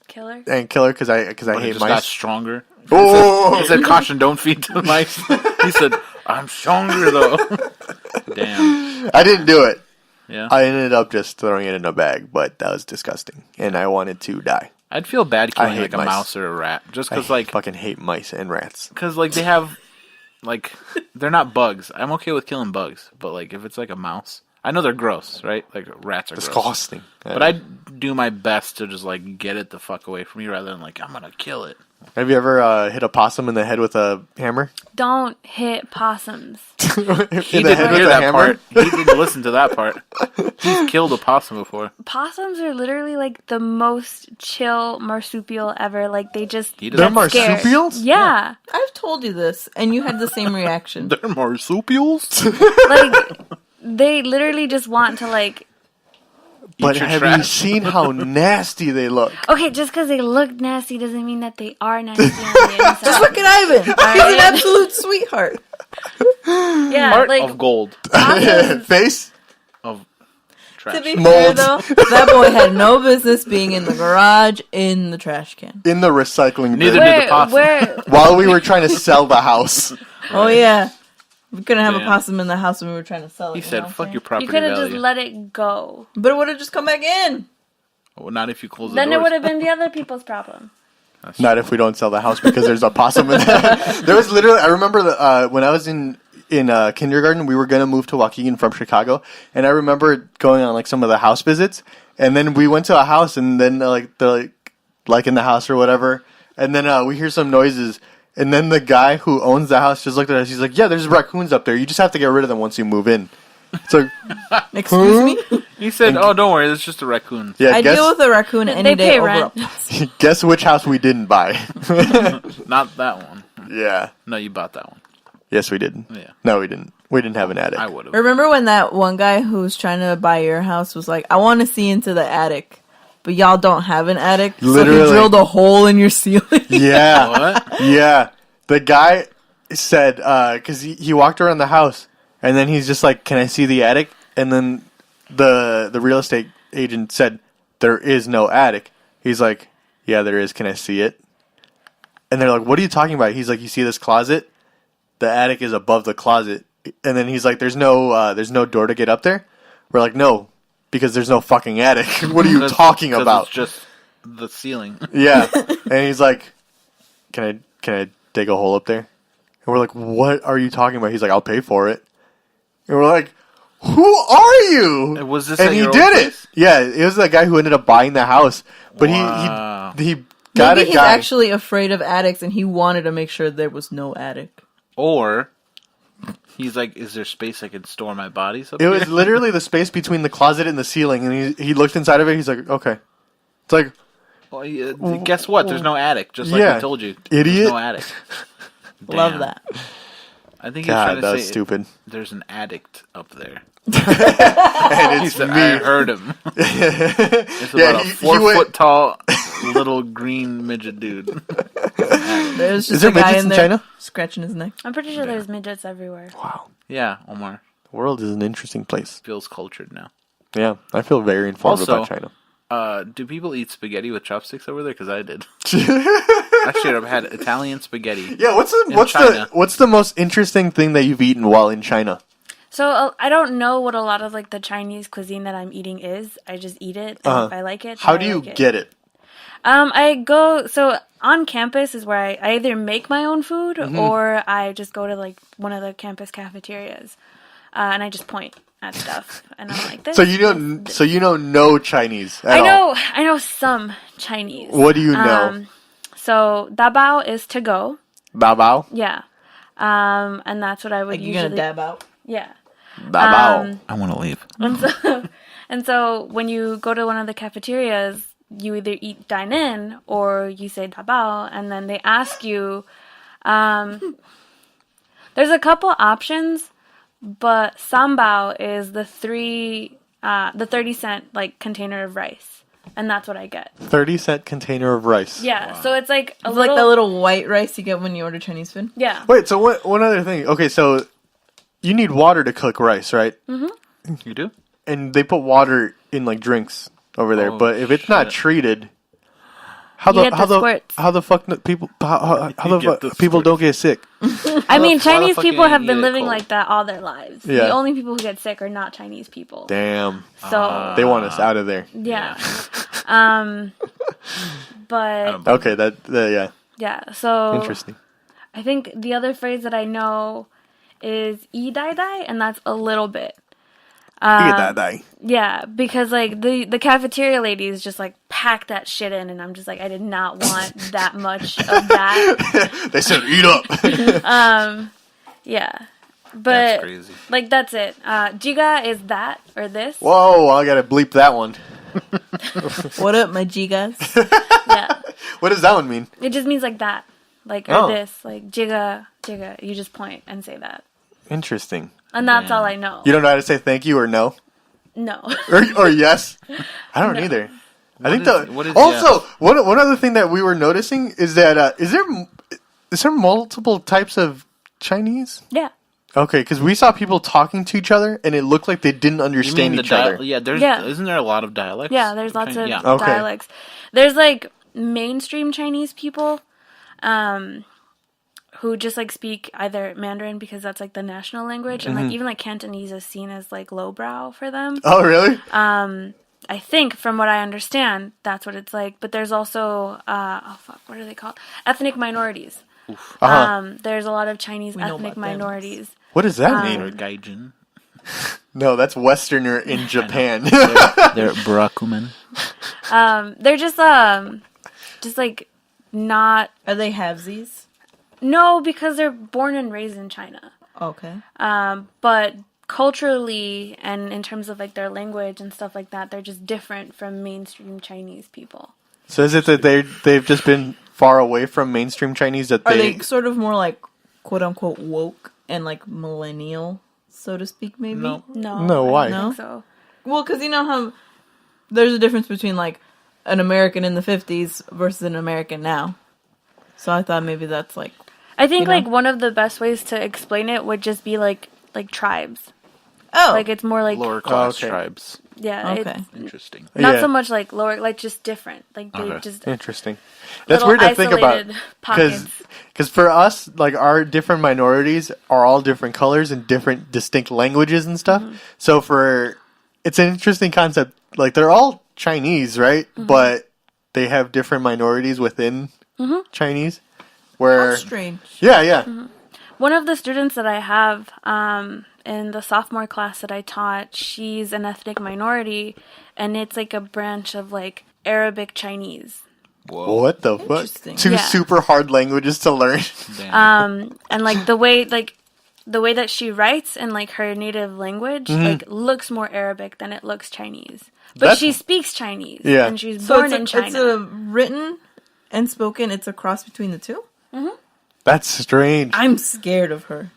killer because I hate mice. Got stronger. Oh! He said, "Caution, don't feed the mice." He said, "I'm stronger though." Damn. I didn't do it. Yeah. I ended up just throwing it in a bag, but that was disgusting, and I wanted to die. I'd feel bad killing like a mouse or a rat, just because like fucking hate mice and rats. Because like they have, like they're not bugs. I'm okay with killing bugs, but like if it's like a mouse. I know they're gross, right? Like rats are disgusting. Gross. But I do my best to just like get it the fuck away from me rather than like I'm gonna kill it. Have you ever hit a possum in the head with a hammer? Don't hit possums. He didn't hear that part. He didn't listen to that part. He's killed a possum before. Possums are literally like the most chill marsupial ever. Like they just they're marsupials? Yeah. I've told you this, and you had the same reaction. They're marsupials? Like they literally just want to like. But have you seen how nasty they look? Okay, just because they look nasty doesn't mean that they are nasty on the inside. Just look at Ivan. He's an absolute sweetheart. Yeah, heart like of gold. Face of trash. To be fair, though, that boy had no business being in the garage in the trash can. In the recycling bin. Neither did the possum. While we were trying to sell the house. Oh, yeah. We couldn't have a possum in the house when we were trying to sell it. He said, fuck your property value. You could have value. just let it go. But it would have just come back in. Well, not if you close the doors. Then it would have been the other people's problem. Not if we don't sell the house because there's a possum in there. There was literally, I remember when I was in kindergarten, we were going to move to Waukegan from Chicago. And I remember going on like some of the house visits. And then we went to a house and then they're like in the house or whatever. And then we hear some noises. And then the guy who owns the house just looked at us. He's like, yeah, there's raccoons up there. You just have to get rid of them once you move in. So, excuse me? He said, oh, don't worry. It's just a raccoon. Yeah, I deal with a raccoon any day over a Guess which house we didn't buy? Not that one. Yeah. No, you bought that one. Yes, we did. Yeah. No, we didn't. We didn't have an attic. I would have. Remember when that one guy who was trying to buy your house was like, I want to see into the attic. But y'all don't have an attic? Literally. So he drilled a hole in your ceiling? Yeah. What? Yeah. The guy said, because he walked around the house, and then he's just like, can I see the attic? And then the real estate agent said, there is no attic. He's like, yeah, there is. Can I see it? And they're like, what are you talking about? He's like, you see this closet? The attic is above the closet. And then he's like, there's no door to get up there? We're like, no, because there's no fucking attic. What are you talking about? It's just the ceiling. Yeah. And he's like, can I dig a hole up there? And we're like, what are you talking about? He's like, I'll pay for it. And we're like, who are you? Was this and at he your did old it. place? Yeah, it was the guy who ended up buying the house. But Wow. he got Maybe a he's guy. actually afraid of attics, and he wanted to make sure there was no attic. Or he's like, is there space I could store my bodies up It here? was literally the space between the closet and the ceiling, and he looked inside of it. He's like, okay. It's like, Well, guess what? There's no attic. Just like Yeah. I told you. Idiot. There's no attic. Love Damn. that. I think he's trying God, to that's say stupid. there's an addict up there. And He it's said, me. I heard him. It's about a he 4 went- foot tall little green midget dude. There's Is just there a guy midgets in in there China? scratching his neck. I'm pretty sure there's midgets everywhere. Wow. Yeah, Omar The world is an interesting place. feels cultured now. Yeah, I feel very informed Also- about China. Do people eat spaghetti with chopsticks over there? Because I did. Actually, I've had Italian spaghetti. Yeah, China. what's the most interesting thing that you've eaten while in China? So I don't know what a lot of like the Chinese cuisine that I'm eating is. I just eat it, and if I like it, How then do I you like it. get it? I go so on campus is where I either make my own food Mm-hmm. or I just go to like one of the campus cafeterias, and I just point at stuff, and I'm like, this. So you know no Chinese at I all. I know some Chinese. What do you know? So dabao is to go, Bao bao? yeah, and that's what I would Like, you're usually. gonna dab out? Yeah. Bao bao. I want to leave. And so when you go to one of the cafeterias, you either eat dine in or you say dabao, and then they ask you. There's a couple options, but sambao is the 30-cent like container of rice, and that's what I get. 30-cent container of rice. Yeah, so it's like a It's little, like the little white rice you get when you order Chinese food. yeah. Wait, so one other thing. Okay, so you need water to cook rice, right? You do? And they put water in like drinks over there, Oh, but if it's not shit. treated, how You get the squirts. the fuck people how You the get fuck the people squirts. don't get sick? I mean, why the Chinese fuck people you have eat been it living cold? like that all their lives. Yeah. The only people who get sick are not Chinese people. Damn, So they want us out of there. yeah. But Okay, yeah, yeah, so interesting. I think the other phrase that I know is "yi dai dai," and that's a little bit. Yeah, because like the cafeteria ladies just like pack that shit in, and I'm just like, I did not want that much of that. They said eat up. Yeah, but That's crazy. like that's it. Jiga is that or this. Whoa, I gotta bleep that one. What up, my Gigas? Yeah, What does that one mean? it just means like that, like or Oh. this, like jiga. You just point and say that, Interesting. and that's Damn. all I know. You don't know how to say thank you or no No. or yes. I don't either. I think what is also one other thing that we were noticing is that is there multiple types of Chinese? Yeah. Okay, because we saw people talking to each other and it looked like they didn't You understand mean the each other. Yeah, Yeah. Isn't there a lot of dialects? Yeah, there's lots of Yeah. Okay. dialects. There's like mainstream Chinese people who just like speak either Mandarin because that's like the national language, and like even like Cantonese is seen as like lowbrow for them. Oh, really? I think from what I understand, that's what it's like. But there's also what are they called? Ethnic minorities. There's a lot of Chinese know ethnic about them. minorities. What does that Or mean? gaijin. No, that's Westerner in Japan. They're Barakumen. They're just like not. Are they halvesies? No, because they're born and raised in China. Okay. But culturally and in terms of like their language and stuff like that, they're just different from mainstream Chinese people. So is it that they've just been far away from mainstream Chinese that Are they sort of more like quote unquote woke and like millennial, so to speak? Maybe. No. No, I why? don't think so. Well, because you know how there's a difference between like an American in the 50s versus an American now. So I thought maybe that's like. I think You know? like one of the best ways to explain it would just be like tribes. Oh. Like it's more like Lower class okay. tribes. yeah, Okay. it's Interesting. not Yeah. so much like lower, like just different. Like they Okay. just Interesting. That's little weird to think about isolated pockets. because for us, like our different minorities are all different colors and different distinct languages and stuff. Mm-hmm. So for it's an interesting concept. Like, they're all Chinese, right? But they have different minorities within Chinese. Where How strange. Yeah. One of the students that I have in the sophomore class that I taught, she's an ethnic minority, and it's like a branch of like Arabic Chinese. Whoa. What the fuck? Interesting. Two Yeah. super hard languages to learn. Damn. And like the way that she writes in like her native language like looks more Arabic than it looks Chinese. But That's- she speaks Chinese. Yeah. And she's So born in China. it's a written and spoken. It's a cross between the two. That's strange. I'm scared of her.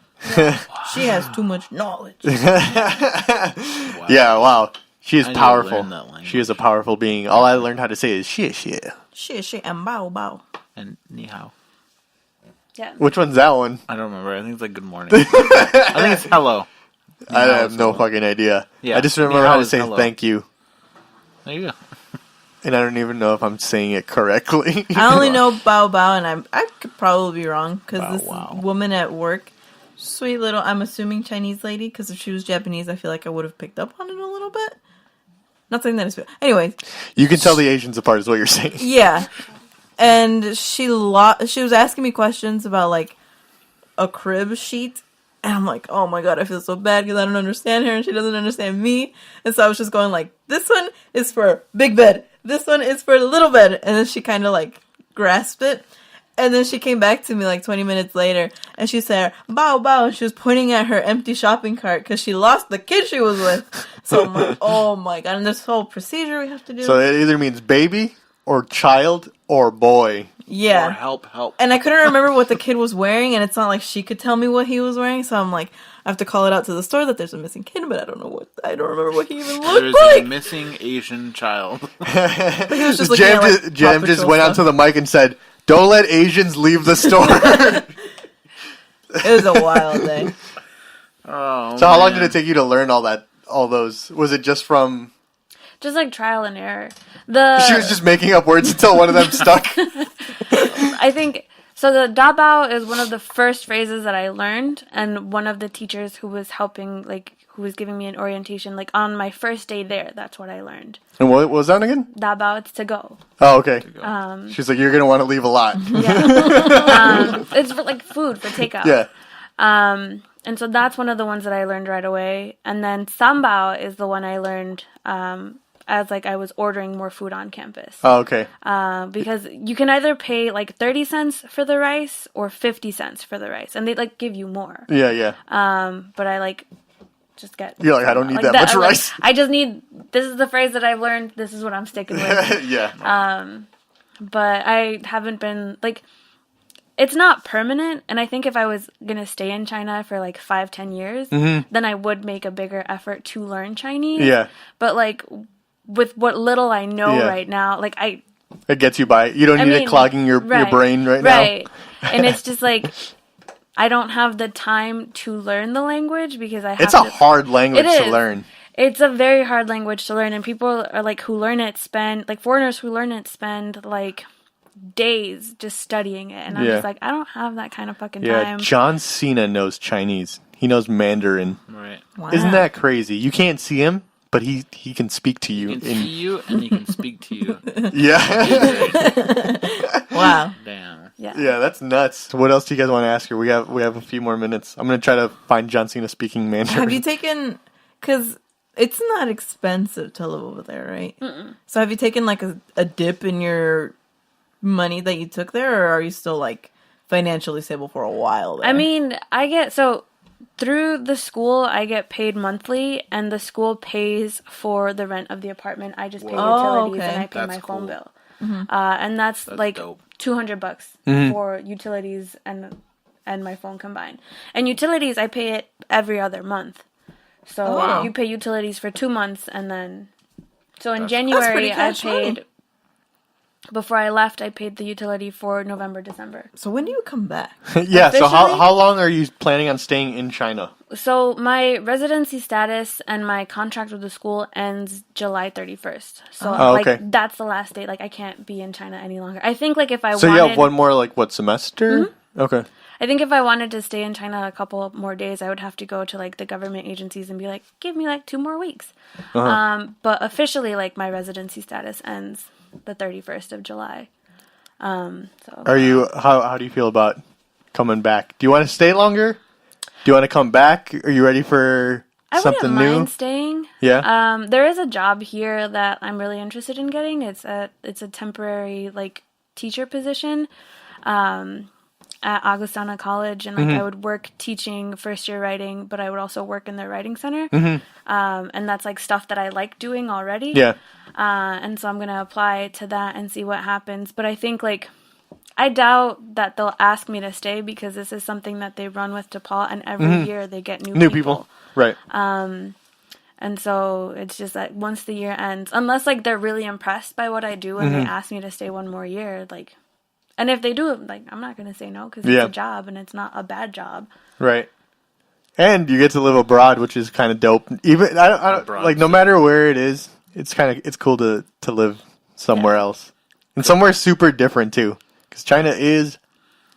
She has too much knowledge. Yeah, wow. She is I need to powerful. learn that language. She is a powerful being. All I learned how to say is shit. She and bao bao. And ni hao. Yeah. Which one's that one? I don't remember. I think it's like good morning. I think it's hello. I hao have is no hello. fucking idea. Yeah, I just ni remember hao how to is say hello. thank you. There you go. And I don't even know if I'm saying it correctly. I only know bao bao, and I could probably be wrong because Bow this wow. woman at work, sweet little, I'm assuming Chinese lady, because if she was Japanese, I feel like I would have picked up on it a little bit. Not saying that it's anyway. You can tell the Asians apart is what you're saying. Yeah, and she was asking me questions about like a crib sheet. And I'm like, oh my god, I feel so bad because I don't understand her and she doesn't understand me. And so I was just going like, this one is for big bed. This one is for little bed. And then she kind of like grasped it. And then she came back to me like 20 minutes later and she said, bow, bow. And she was pointing at her empty shopping cart because she lost the kid she was with. So I'm like, oh my god. And this whole procedure we have to do. So it either means baby or child or boy. Yeah. Or help. And I couldn't remember what the kid was wearing, and it's not like she could tell me what he was wearing, so I'm like, I have to call it out to the store that there's a missing kid, but I don't remember what he even looked There's like. a missing Asian child. But he was just looking at, like, Jam Paw just Patrol went stuff. onto the mic and said, "Don't let Asians leave the store." It was a wild day. Oh, So how long man. did it take you to learn all those? Was it just from... Just like trial and error. She was just making up words until one of them stuck? I think so. The dabao is one of the first phrases that I learned, and one of the teachers who was helping, like, who was giving me an orientation, like on my first day there, that's what I learned. And what was that again? Dabao, it's to go. Oh, okay. She's like, you're going to want to leave a lot. It's for like food for takeout. Yeah. And so that's one of the ones that I learned right away. And then sambao is the one I learned as like I was ordering more food on campus. Oh, okay. Because you can either pay like 30 cents for the rice or 50 cents for the rice, and they like give you more. Yeah. But I like just get. You're like, I don't need that much like, rice. I just need. This is the phrase that I've learned. This is what I'm sticking with. Yeah. But I haven't been like. It's not permanent, and I think if I was gonna stay in China for like 5-10 years, then I would make a bigger effort to learn Chinese. Yeah. But like with what little I know right now, like It gets you by. You don't need it clogging your brain right now. Right. And it's just like I don't have the time to learn the language because I have It's a hard language to learn. It's a very hard language to learn, and people are like who learn it foreigners who learn it spend like days just studying it, and I'm just like, I don't have that kind of fucking time. John Cena knows Chinese. He knows Mandarin. Right. Wow. Isn't that crazy? You can't see him, but he can speak to you. He can see you and he can speak to you. Yeah. Wow. Damn. Yeah. That's nuts. What else do you guys want to ask her? We have a few more minutes. I'm gonna try to find John Cena speaking Mandarin. Have you taken, because it's not expensive to live over there, right? So have you taken like a dip in your money that you took there, or are you still like financially stable for a while there? I mean, through the school, I get paid monthly, and the school pays for the rent of the apartment. I just pay utilities, and I pay That's my phone cool. bill. And that's like dope. $200 for utilities and my phone combined. And utilities, I pay it every other month. So you pay utilities for 2 months, and then so in January pretty I cash money. paid. Before I left, I paid the utility for November, December. So when do you come back? Yeah. So Officially? how long are you planning on staying in China? So my residency status and my contract with the school ends July 31st. So okay. that's the last date. Like I can't be in China any longer. I think like if I So wanted, you have one more semester? Okay. I think if I wanted to stay in China a couple more days, I would have to go to like the government agencies and be like, give me like 2 more weeks. But officially, like my residency status ends the 31st of July. So Are you? How do you feel about coming back? Do you want to stay longer? Do you want to come back? Are you ready for something wouldn't new? mind staying. Yeah. There is a job here that I'm really interested in getting. It's a temporary like teacher position at Augustana College, and like I would work teaching first year writing, but I would also work in their writing center. And that's like stuff that I like doing already. Yeah. And so I'm gonna apply to that and see what happens. But I think like I doubt that they'll ask me to stay because this is something that they run with DePaul, and every year they get new people. Right. And so it's just that once the year ends, unless like they're really impressed by what I do and they ask me to stay 1 more year, like, and if they do, like, I'm not going to say no because it's a job and it's not a bad job. Right. And you get to live abroad, which is kind of dope. Even I don't like no matter where it is, it's cool to live somewhere else and somewhere super different too, because China is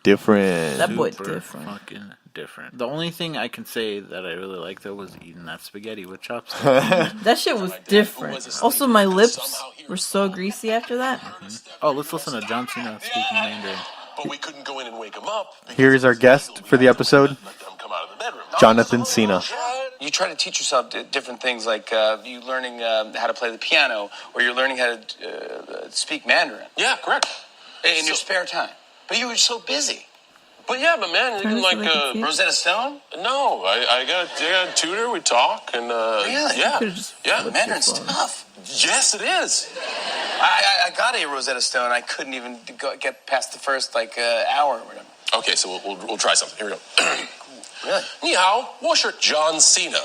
different. That boy's Super different. Fucking different. The only thing I can say that I really liked though was eating that spaghetti with chopsticks. That shit was different. Also, my lips were so greasy after that. Oh, let's listen to John Cena speaking Mandarin. But we couldn't go in and wake him up. Here's our guest for the episode, Let them come out of the bedroom. Jonathan Cena. You try to teach yourself different things, like you learning how to play the piano, or you're learning how to speak Mandarin. Yeah, correct. In your spare time. But you were so busy. But yeah, but man, you can like Rosetta Stone? no, I got a tutor. We talk and Really? yeah, Yeah, Mandarin's tough. Yes, it is. I got a Rosetta Stone. I couldn't even get past the first hour or whatever. Okay, so we'll try something. Here we go. Really? 你好，我是 John Cena。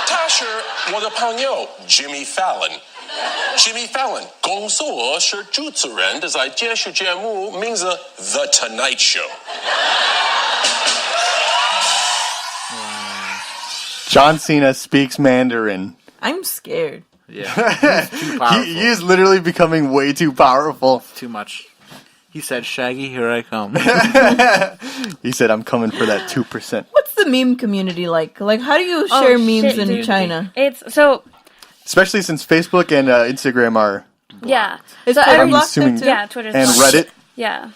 他是我的朋友 Jimmy Fallon。Jimmy Fallon 工作是主持人的在电视节目名字 The Tonight Show。 John Cena speaks Mandarin. I'm scared. Yeah, he's too powerful. He is literally becoming way too powerful. Too much. He said, "Shaggy, here I come." He said, "I'm coming for that 2%." What's the meme community like? Like, how do you share memes shit, in dude. China? It's so Especially since Facebook and Instagram are, yeah. Is So Twitter I'm blocked there assuming- too? yeah, Twitter's and blocked. Reddit. Yeah.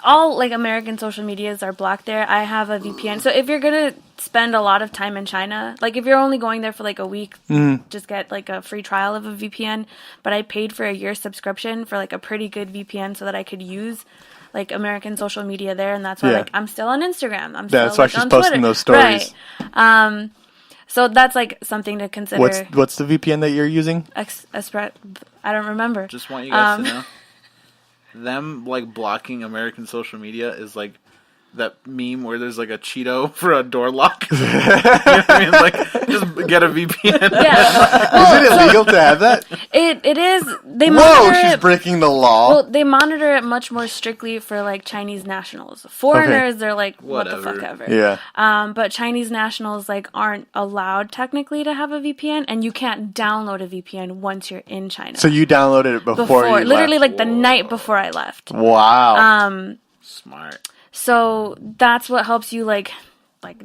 All like American social medias are blocked there. I have a VPN. So if you're going to spend a lot of time in China, like if you're only going there for like a week, just get like a free trial of a VPN. But I paid for a year subscription for like a pretty good VPN so that I could use like American social media there. And that's why Yeah. like I'm still on Instagram. I'm still That's why like, she's on posting Twitter. those stories. Right. So that's like something to consider. What's the VPN that you're using? I don't remember. Just want you guys to know, them like blocking American social media is like that meme where there's like a Cheeto for a door lock. You know what I mean? Like, just get a VPN. Yeah. Is it illegal to have that? It is. They Whoa, monitor she's it. breaking the law. Well, they monitor it much more strictly for like Chinese nationals. Foreigners, they're like, what the Whatever. fuck ever. Yeah. But Chinese nationals like aren't allowed technically to have a VPN, and you can't download a VPN once you're in China. So you downloaded it before you literally left. like the night before I left. Wow. Smart. So that's what helps you like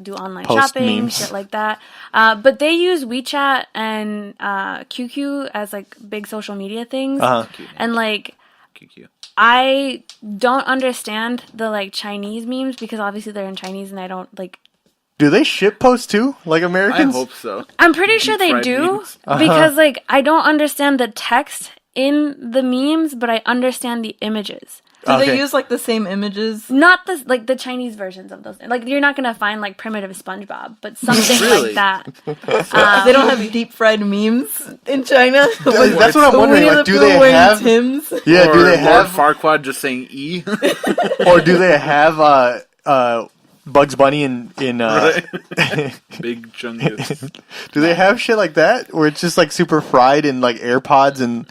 do online Post shopping, memes. shit like that. But they use WeChat and QQ as like big social media things, and like QQ. I don't understand the like Chinese memes because obviously they're in Chinese and I don't like. Do they ship post too? Like I Americans? hope so. I'm pretty sure they Deep-fried do memes. because like I don't understand the text in the memes, but I understand the images. Do Okay. they use like the same images? Not the like the Chinese versions of those. Like you're not gonna find like primitive SpongeBob, but something Really? like that. They don't have deep fried memes in China. That's what I'm wondering. Winnie Like, the do Pooh they wearing have? Tim's? Yeah. Or Do they Lord have? Farquaad just saying E? Or do they have? Bugs Bunny in Right. Big chungus. Do they have shit like that where it's just like super fried in like AirPods and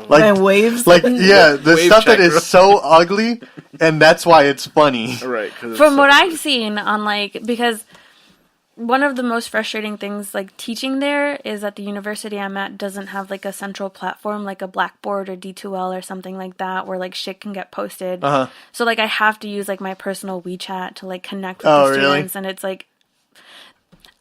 like And waves? Like yeah, the Wave stuff that check, is bro. so ugly, and that's why it's funny. Right. 'cause it's From so what good. I've seen on like because one of the most frustrating things, like, teaching there is that the university I'm at doesn't have, like, a central platform, like a Blackboard or D2L or something like that, where, like, shit can get posted. So, like, I have to use, like, my personal WeChat to, like, connect with the students, and it's, like,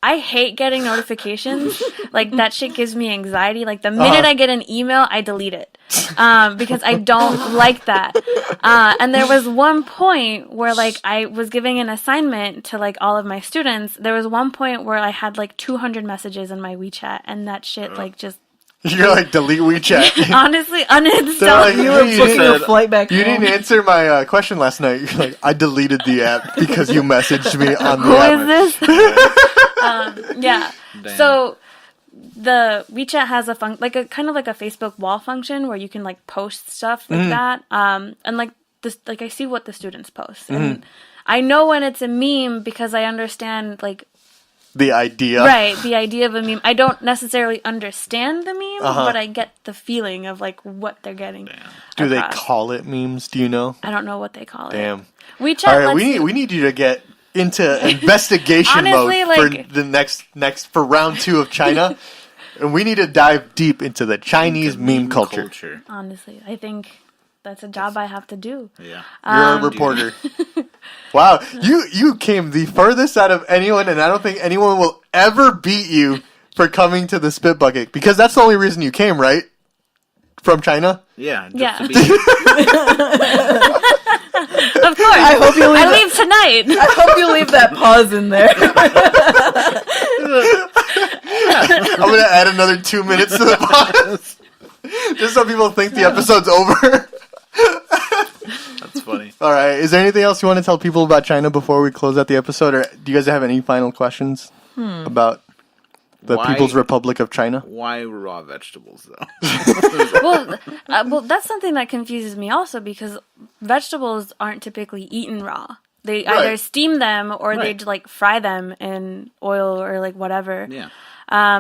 I hate getting notifications. Like, that shit gives me anxiety. Like, the minute I get an email, I delete it. Because I don't like that. And there was one point where, like, I was giving an assignment to, like, all of my students. There was one point where I had, like, 200 messages in my WeChat, and that shit, like, just... You're like, delete WeChat. Honestly, uninstall. Like, You were booking a flight back home. You didn't answer my question last night. You're like, I deleted the app because you messaged me on the Who app. is this? Yeah. Damn. So the WeChat has a like a kind of like a Facebook wall function where you can like post stuff like that. And like this, like I see what the students post, and I know when it's a meme because I understand like The idea. right, the idea of a meme. I don't necessarily understand the meme, but I get the feeling of like what they're getting. Do they across. call it memes? Do you know? I don't know what they call it. Damn. WeChat. All right, lets we need you to get into investigation Honestly, mode for like- the next for round 2 of China, and we need to dive deep into the Chinese meme culture. Honestly, I think that's a job I have to do. Yeah. You're a reporter. Wow, you came the furthest out of anyone, and I don't think anyone will ever beat you for coming to the Spit Bucket, because that's the only reason you came, right? From China? Yeah. Just Yeah. To be, Of course. I hope you leave. I leave tonight. I hope you leave that pause in there. I'm gonna add another 2 minutes to the pause, just so people think the episode's over. that's funny. All right. Is there anything else you want to tell people about China before we close out the episode, or do you guys have any final questions about the Why- People's Republic of China? Why raw vegetables though? Well, that's something that confuses me also, because vegetables aren't typically eaten raw. They either Right. steam them or Right. they like fry them in oil or like whatever. Yeah.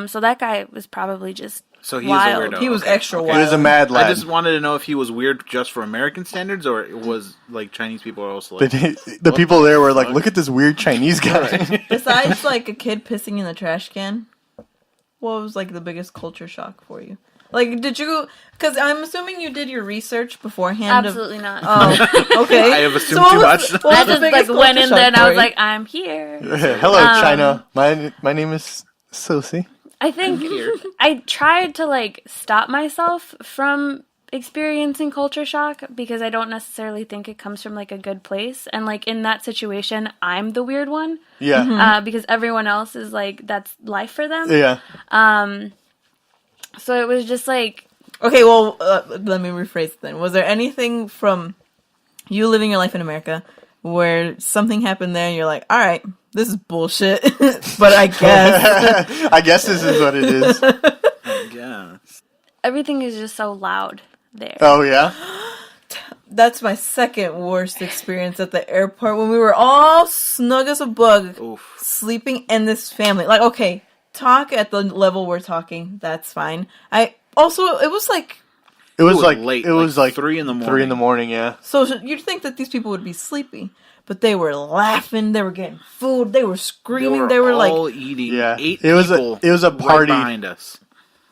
So that guy was probably just So he's wild. a weirdo. He was Okay. extra It wild. is a mad lad. I just wanted to know if he was weird just for American standards, or it was like Chinese people are also like. The people there were like, look at this weird Chinese guy. Besides, like, a kid pissing in the trash can, what was, like, the biggest culture shock for you? Like, did you... Because I'm assuming you did your research beforehand. absolutely not. Oh, okay. I have assumed what too was- much. what was I the just like biggest went culture in there shock and I for was you? like, I'm here. Hello, China. My name is Susie. I think I tried to like stop myself from experiencing culture shock because I don't necessarily think it comes from like a good place, and like in that situation I'm the weird one Yeah. because everyone else is like that's life for them. Yeah. So it was just like Okay, well, let me rephrase it then. Was there anything from you living your life in America where something happened there and you're like, all right, this is bullshit, but I guess. I guess this is what it is. Yeah. everything is just so loud there. Oh, yeah? That's my second worst experience at the airport when we were all snug as a bug, Oof. sleeping in this family. Like, okay, talk at the level we're talking, that's fine. It was like, It was was like late, It was like like 3 in the morning. 3 in the morning, yeah. so you'd think that these people would be sleepy, but they were laughing, they were getting food, they were screaming, they were all like, eating. Yeah. 8 It was a- people it was a right party. behind us.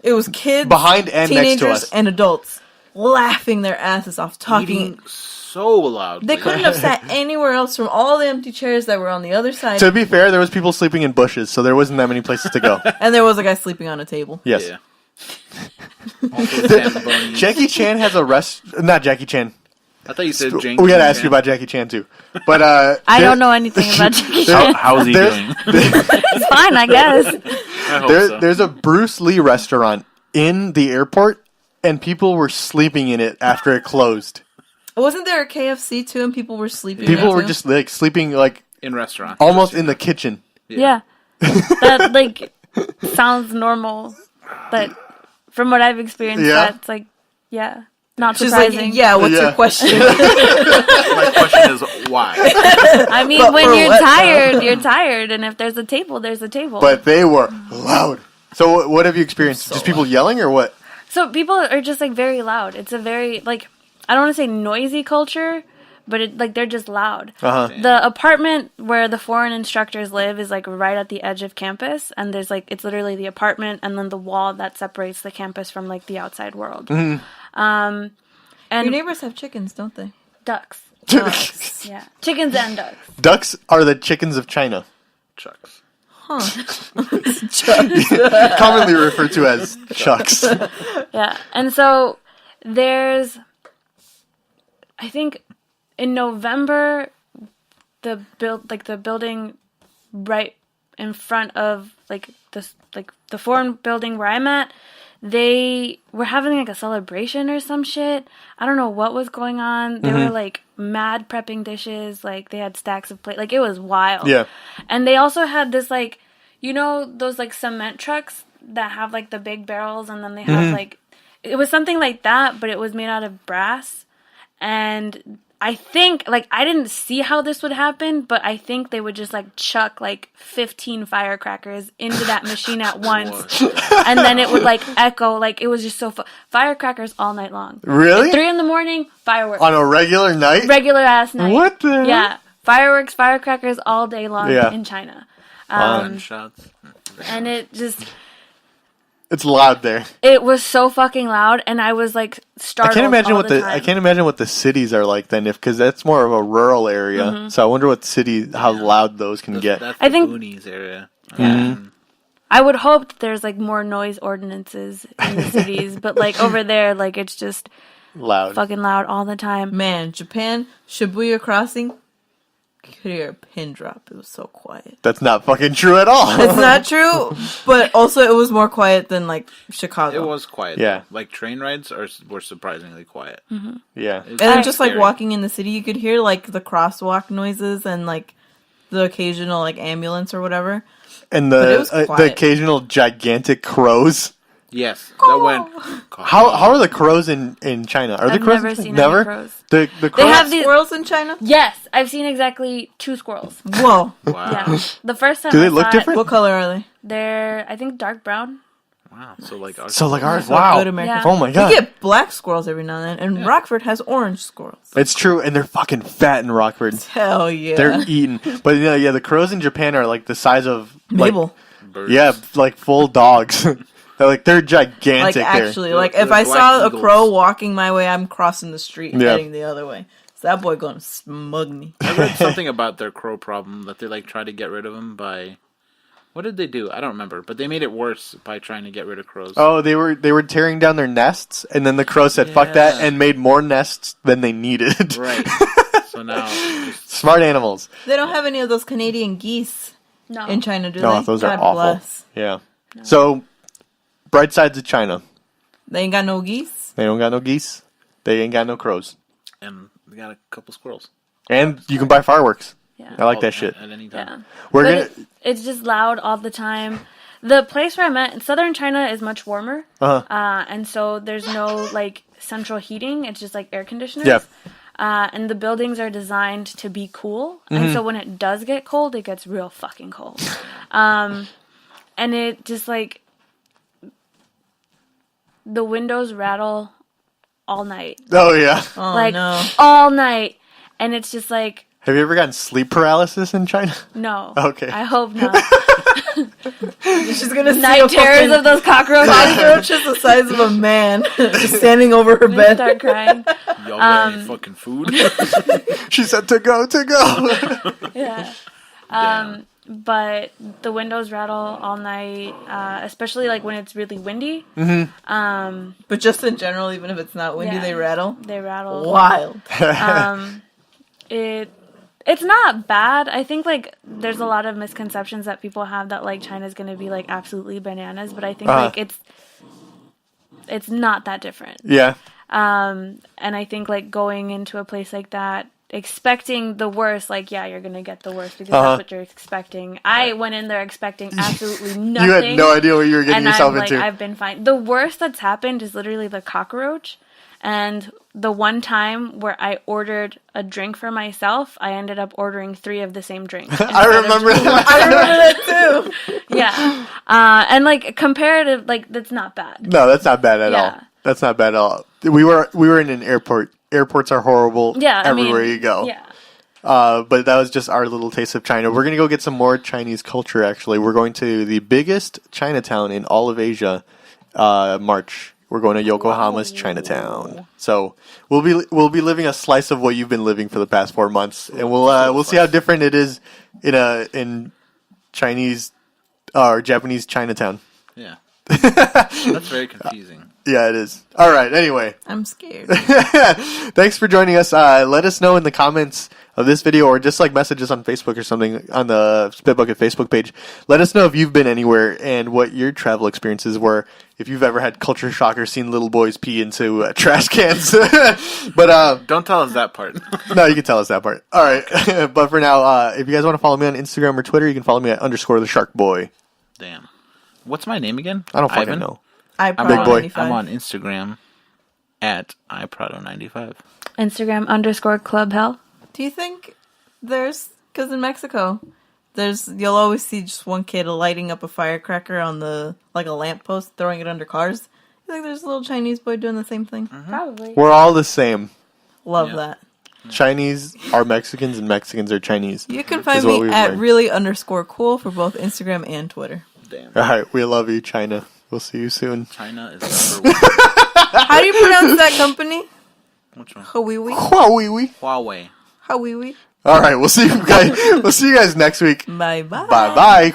it was kids, Behind and next to teenagers, us. and adults laughing their asses off, talking. Eating so loud. They couldn't have sat anywhere else from all the empty chairs that were on the other side. To be fair, there was people sleeping in bushes, so there wasn't that many places to go. And there was a guy sleeping on a table. Yes. Yeah. Also Sam Bunny. Jackie Chan has a not Jackie Chan. I thought you said Jane. We gotta ask you about Jackie Chan too. But I don't know anything about Jackie Chan. How's he There's- doing? It's fine, I guess. I hope so. There's a Bruce Lee restaurant in the airport, and people were sleeping in it after it closed. Wasn't there a KFC too, and people were sleeping? People there were too? just like sleeping like in restaurants. almost in the kitchen. Yeah. That like sounds normal, but from what I've experienced, Yeah. that's like, yeah, not She's like, surprising. yeah. What's Yeah. your question? My question is why? I mean, But when for you're what, tired, you're tired, and if there's a table, there's a table. But they were loud. So what have you experienced? Just people yelling or what? So people are just like very loud. It's a very like I don't want to say noisy culture, but they're just loud. Uh-huh. The apartment where the foreign instructors live is like right at the edge of campus, and there's like it's literally the apartment and then the wall that separates the campus from like the outside world. Mm-hmm. And Your neighbors have chickens, don't they? ducks. Ducks. Yeah, chickens and ducks. Ducks are the chickens of China. Chucks. Commonly referred to as chucks. Yeah, and so there's, I think, in November, the building right in front of the foreign building where I'm at, they were having like a celebration or some shit. I don't know what was going on. They were like mad prepping dishes. Like they had stacks of plate. Like it was wild. Yeah. And they also had this like, you know, those like cement trucks that have like the big barrels, and then they have like, it was something like that, but it was made out of brass. And I think, like, I didn't see how this would happen, but I think they would just, like, chuck, like, 15 firecrackers into that machine at once. And then it would, like, echo. Like, it was just so firecrackers all night long. Really? At 3 a.m, fireworks. On a regular night? Regular-ass night. What the heck? Yeah. Fireworks, firecrackers all day long in China. Shots. And it just... It's loud there. It was so fucking loud, and I was, like, startled I can't imagine all the time. I can't imagine what the cities are like then, because that's more of a rural area. So I wonder what how loud those can get. That's I the think- Goonies area. I would hope that there's, like, more noise ordinances in the cities, but, like, over there, like, it's just Loud. fucking loud all the time. Man, Japan, Shibuya Crossing, could hear a pin drop. It was so quiet. That's not fucking true at all. It's not true, but also it was more quiet than, like, Chicago. It was quiet. Yeah. Though. Like train rides were surprisingly quiet. Yeah. And then just, like, Scary. walking in the city, you could hear, like, the crosswalk noises and, like, the occasional, like, ambulance or whatever. And But it was the quiet. occasional gigantic crows. Yes, that went. How are the crows in China? Are the I've crows? never seen never? any crows. The crows. They have these... Squirrels in China? Yes, I've seen exactly 2 squirrels. Whoa. Wow. Yeah. The first time Do they I look saw different? What color are they? It, they're, I think, dark brown. Wow. So like. So like ours. So Wow. good American. Yeah. Oh my god. We get black squirrels every now and then, and Rockford has orange squirrels. It's true, and they're fucking fat in Rockford. Hell yeah. They're eating. But yeah, the crows in Japan are like the size of Mabel. Birds. Yeah, like full dogs. they're gigantic. Like, actually, They're- like, if they're I black saw eagles. a crow walking my way, I'm crossing the street, Yeah. heading the other way. So that boy gonna smug me. I read something about their crow problem that they like try to get rid of them by. What did they do? I don't remember, but they made it worse by trying to get rid of crows. Oh, they were tearing down their nests, and then the crow said, "Fuck that," Yeah. and made more nests than they needed. Right. So now. Smart animals. They don't have any of those Canadian geese No. in China, do No, they? those are God awful. bless. Yeah. So, bright sides of China. They ain't got no geese. They don't got no geese. They ain't got no crows. And we got a couple squirrels. And you can buy fireworks. Yeah. I like that shit. At any time. Yeah. We're But gonna. it's just loud all the time. The place where I'm at in southern China is much warmer. And so there's no, like, central heating. It's just, like, air conditioners. Yeah. And the buildings are designed to be cool. And so when it does get cold, it gets real fucking cold. And it just, like, the windows rattle all night. Oh yeah. Oh, Like, no. all night. And it's just, like, Have you ever gotten sleep paralysis in China? no. Okay. I hope not. She's gonna see Night a terrors fucking of those cockroaches. cockroach is the size of a man just standing over her bed. Start crying. Y'all got any fucking food? She said to go. Yeah. Damn. But the windows rattle all night, especially like when it's really windy. But just in general, even if it's not windy, Yeah. they rattle. They rattle. Wild. It's not bad. I think like there's a lot of misconceptions that people have that like China's gonna be like absolutely bananas, but I think like it's not that different. Yeah. And I think like going into a place like that, expecting the worst, like yeah, you're gonna get the worst because that's what you're expecting. I went in there expecting absolutely nothing. You had no idea what you were getting and yourself I'm like, into. I've been fine. The worst that's happened is literally the cockroach. And the one time where I ordered a drink for myself, I ended up ordering 3 of the same drink. I remember that. I remember that too. Yeah. And like comparative, like that's not bad. No, that's not bad at Yeah. all. That's not bad at all. We were in an airport airports are horrible everywhere you go. Yeah. But that was just our little taste of China. We're going to go get some more Chinese culture, actually. We're going to the biggest Chinatown in all of Asia, March. We're going to Yokohama's Chinatown. So we'll be living a slice of what you've been living for the past 4 months, and we'll see how different it is in Chinese or Japanese Chinatown. Yeah. That's very confusing. Yeah, it is. All right, anyway. I'm scared. Thanks for joining us. Let us know in the comments of this video or just like messages on Facebook or something on the Spit Bucket Facebook page. Let us know if you've been anywhere and what your travel experiences were. If you've ever had culture shock or seen little boys pee into trash cans. But don't tell us that part. No, you can tell us that part. All right. But for now, if you guys want to follow me on Instagram or Twitter, you can follow me at _thesharkboy. Damn. What's my name again? I don't fucking Ivan? know. I'm Big boy. I'm on Instagram at iPrado95. Instagram _clubhell. Do you think there's, because in Mexico, you'll always see just one kid lighting up a firecracker on like a lamppost, throwing it under cars. You think there's a little Chinese boy doing the same thing? Mm-hmm. Probably. We're all the same. Love that. Chinese are Mexicans and Mexicans are Chinese. You can find me at really_cool for both Instagram and Twitter. Damn. All right, we love you, China. We'll see you soon. China is number one. How do you pronounce that company? Which one? Huawei. Huawei. Huawei. All right, we'll see you guys. We'll see you guys next week. Bye bye. Bye bye.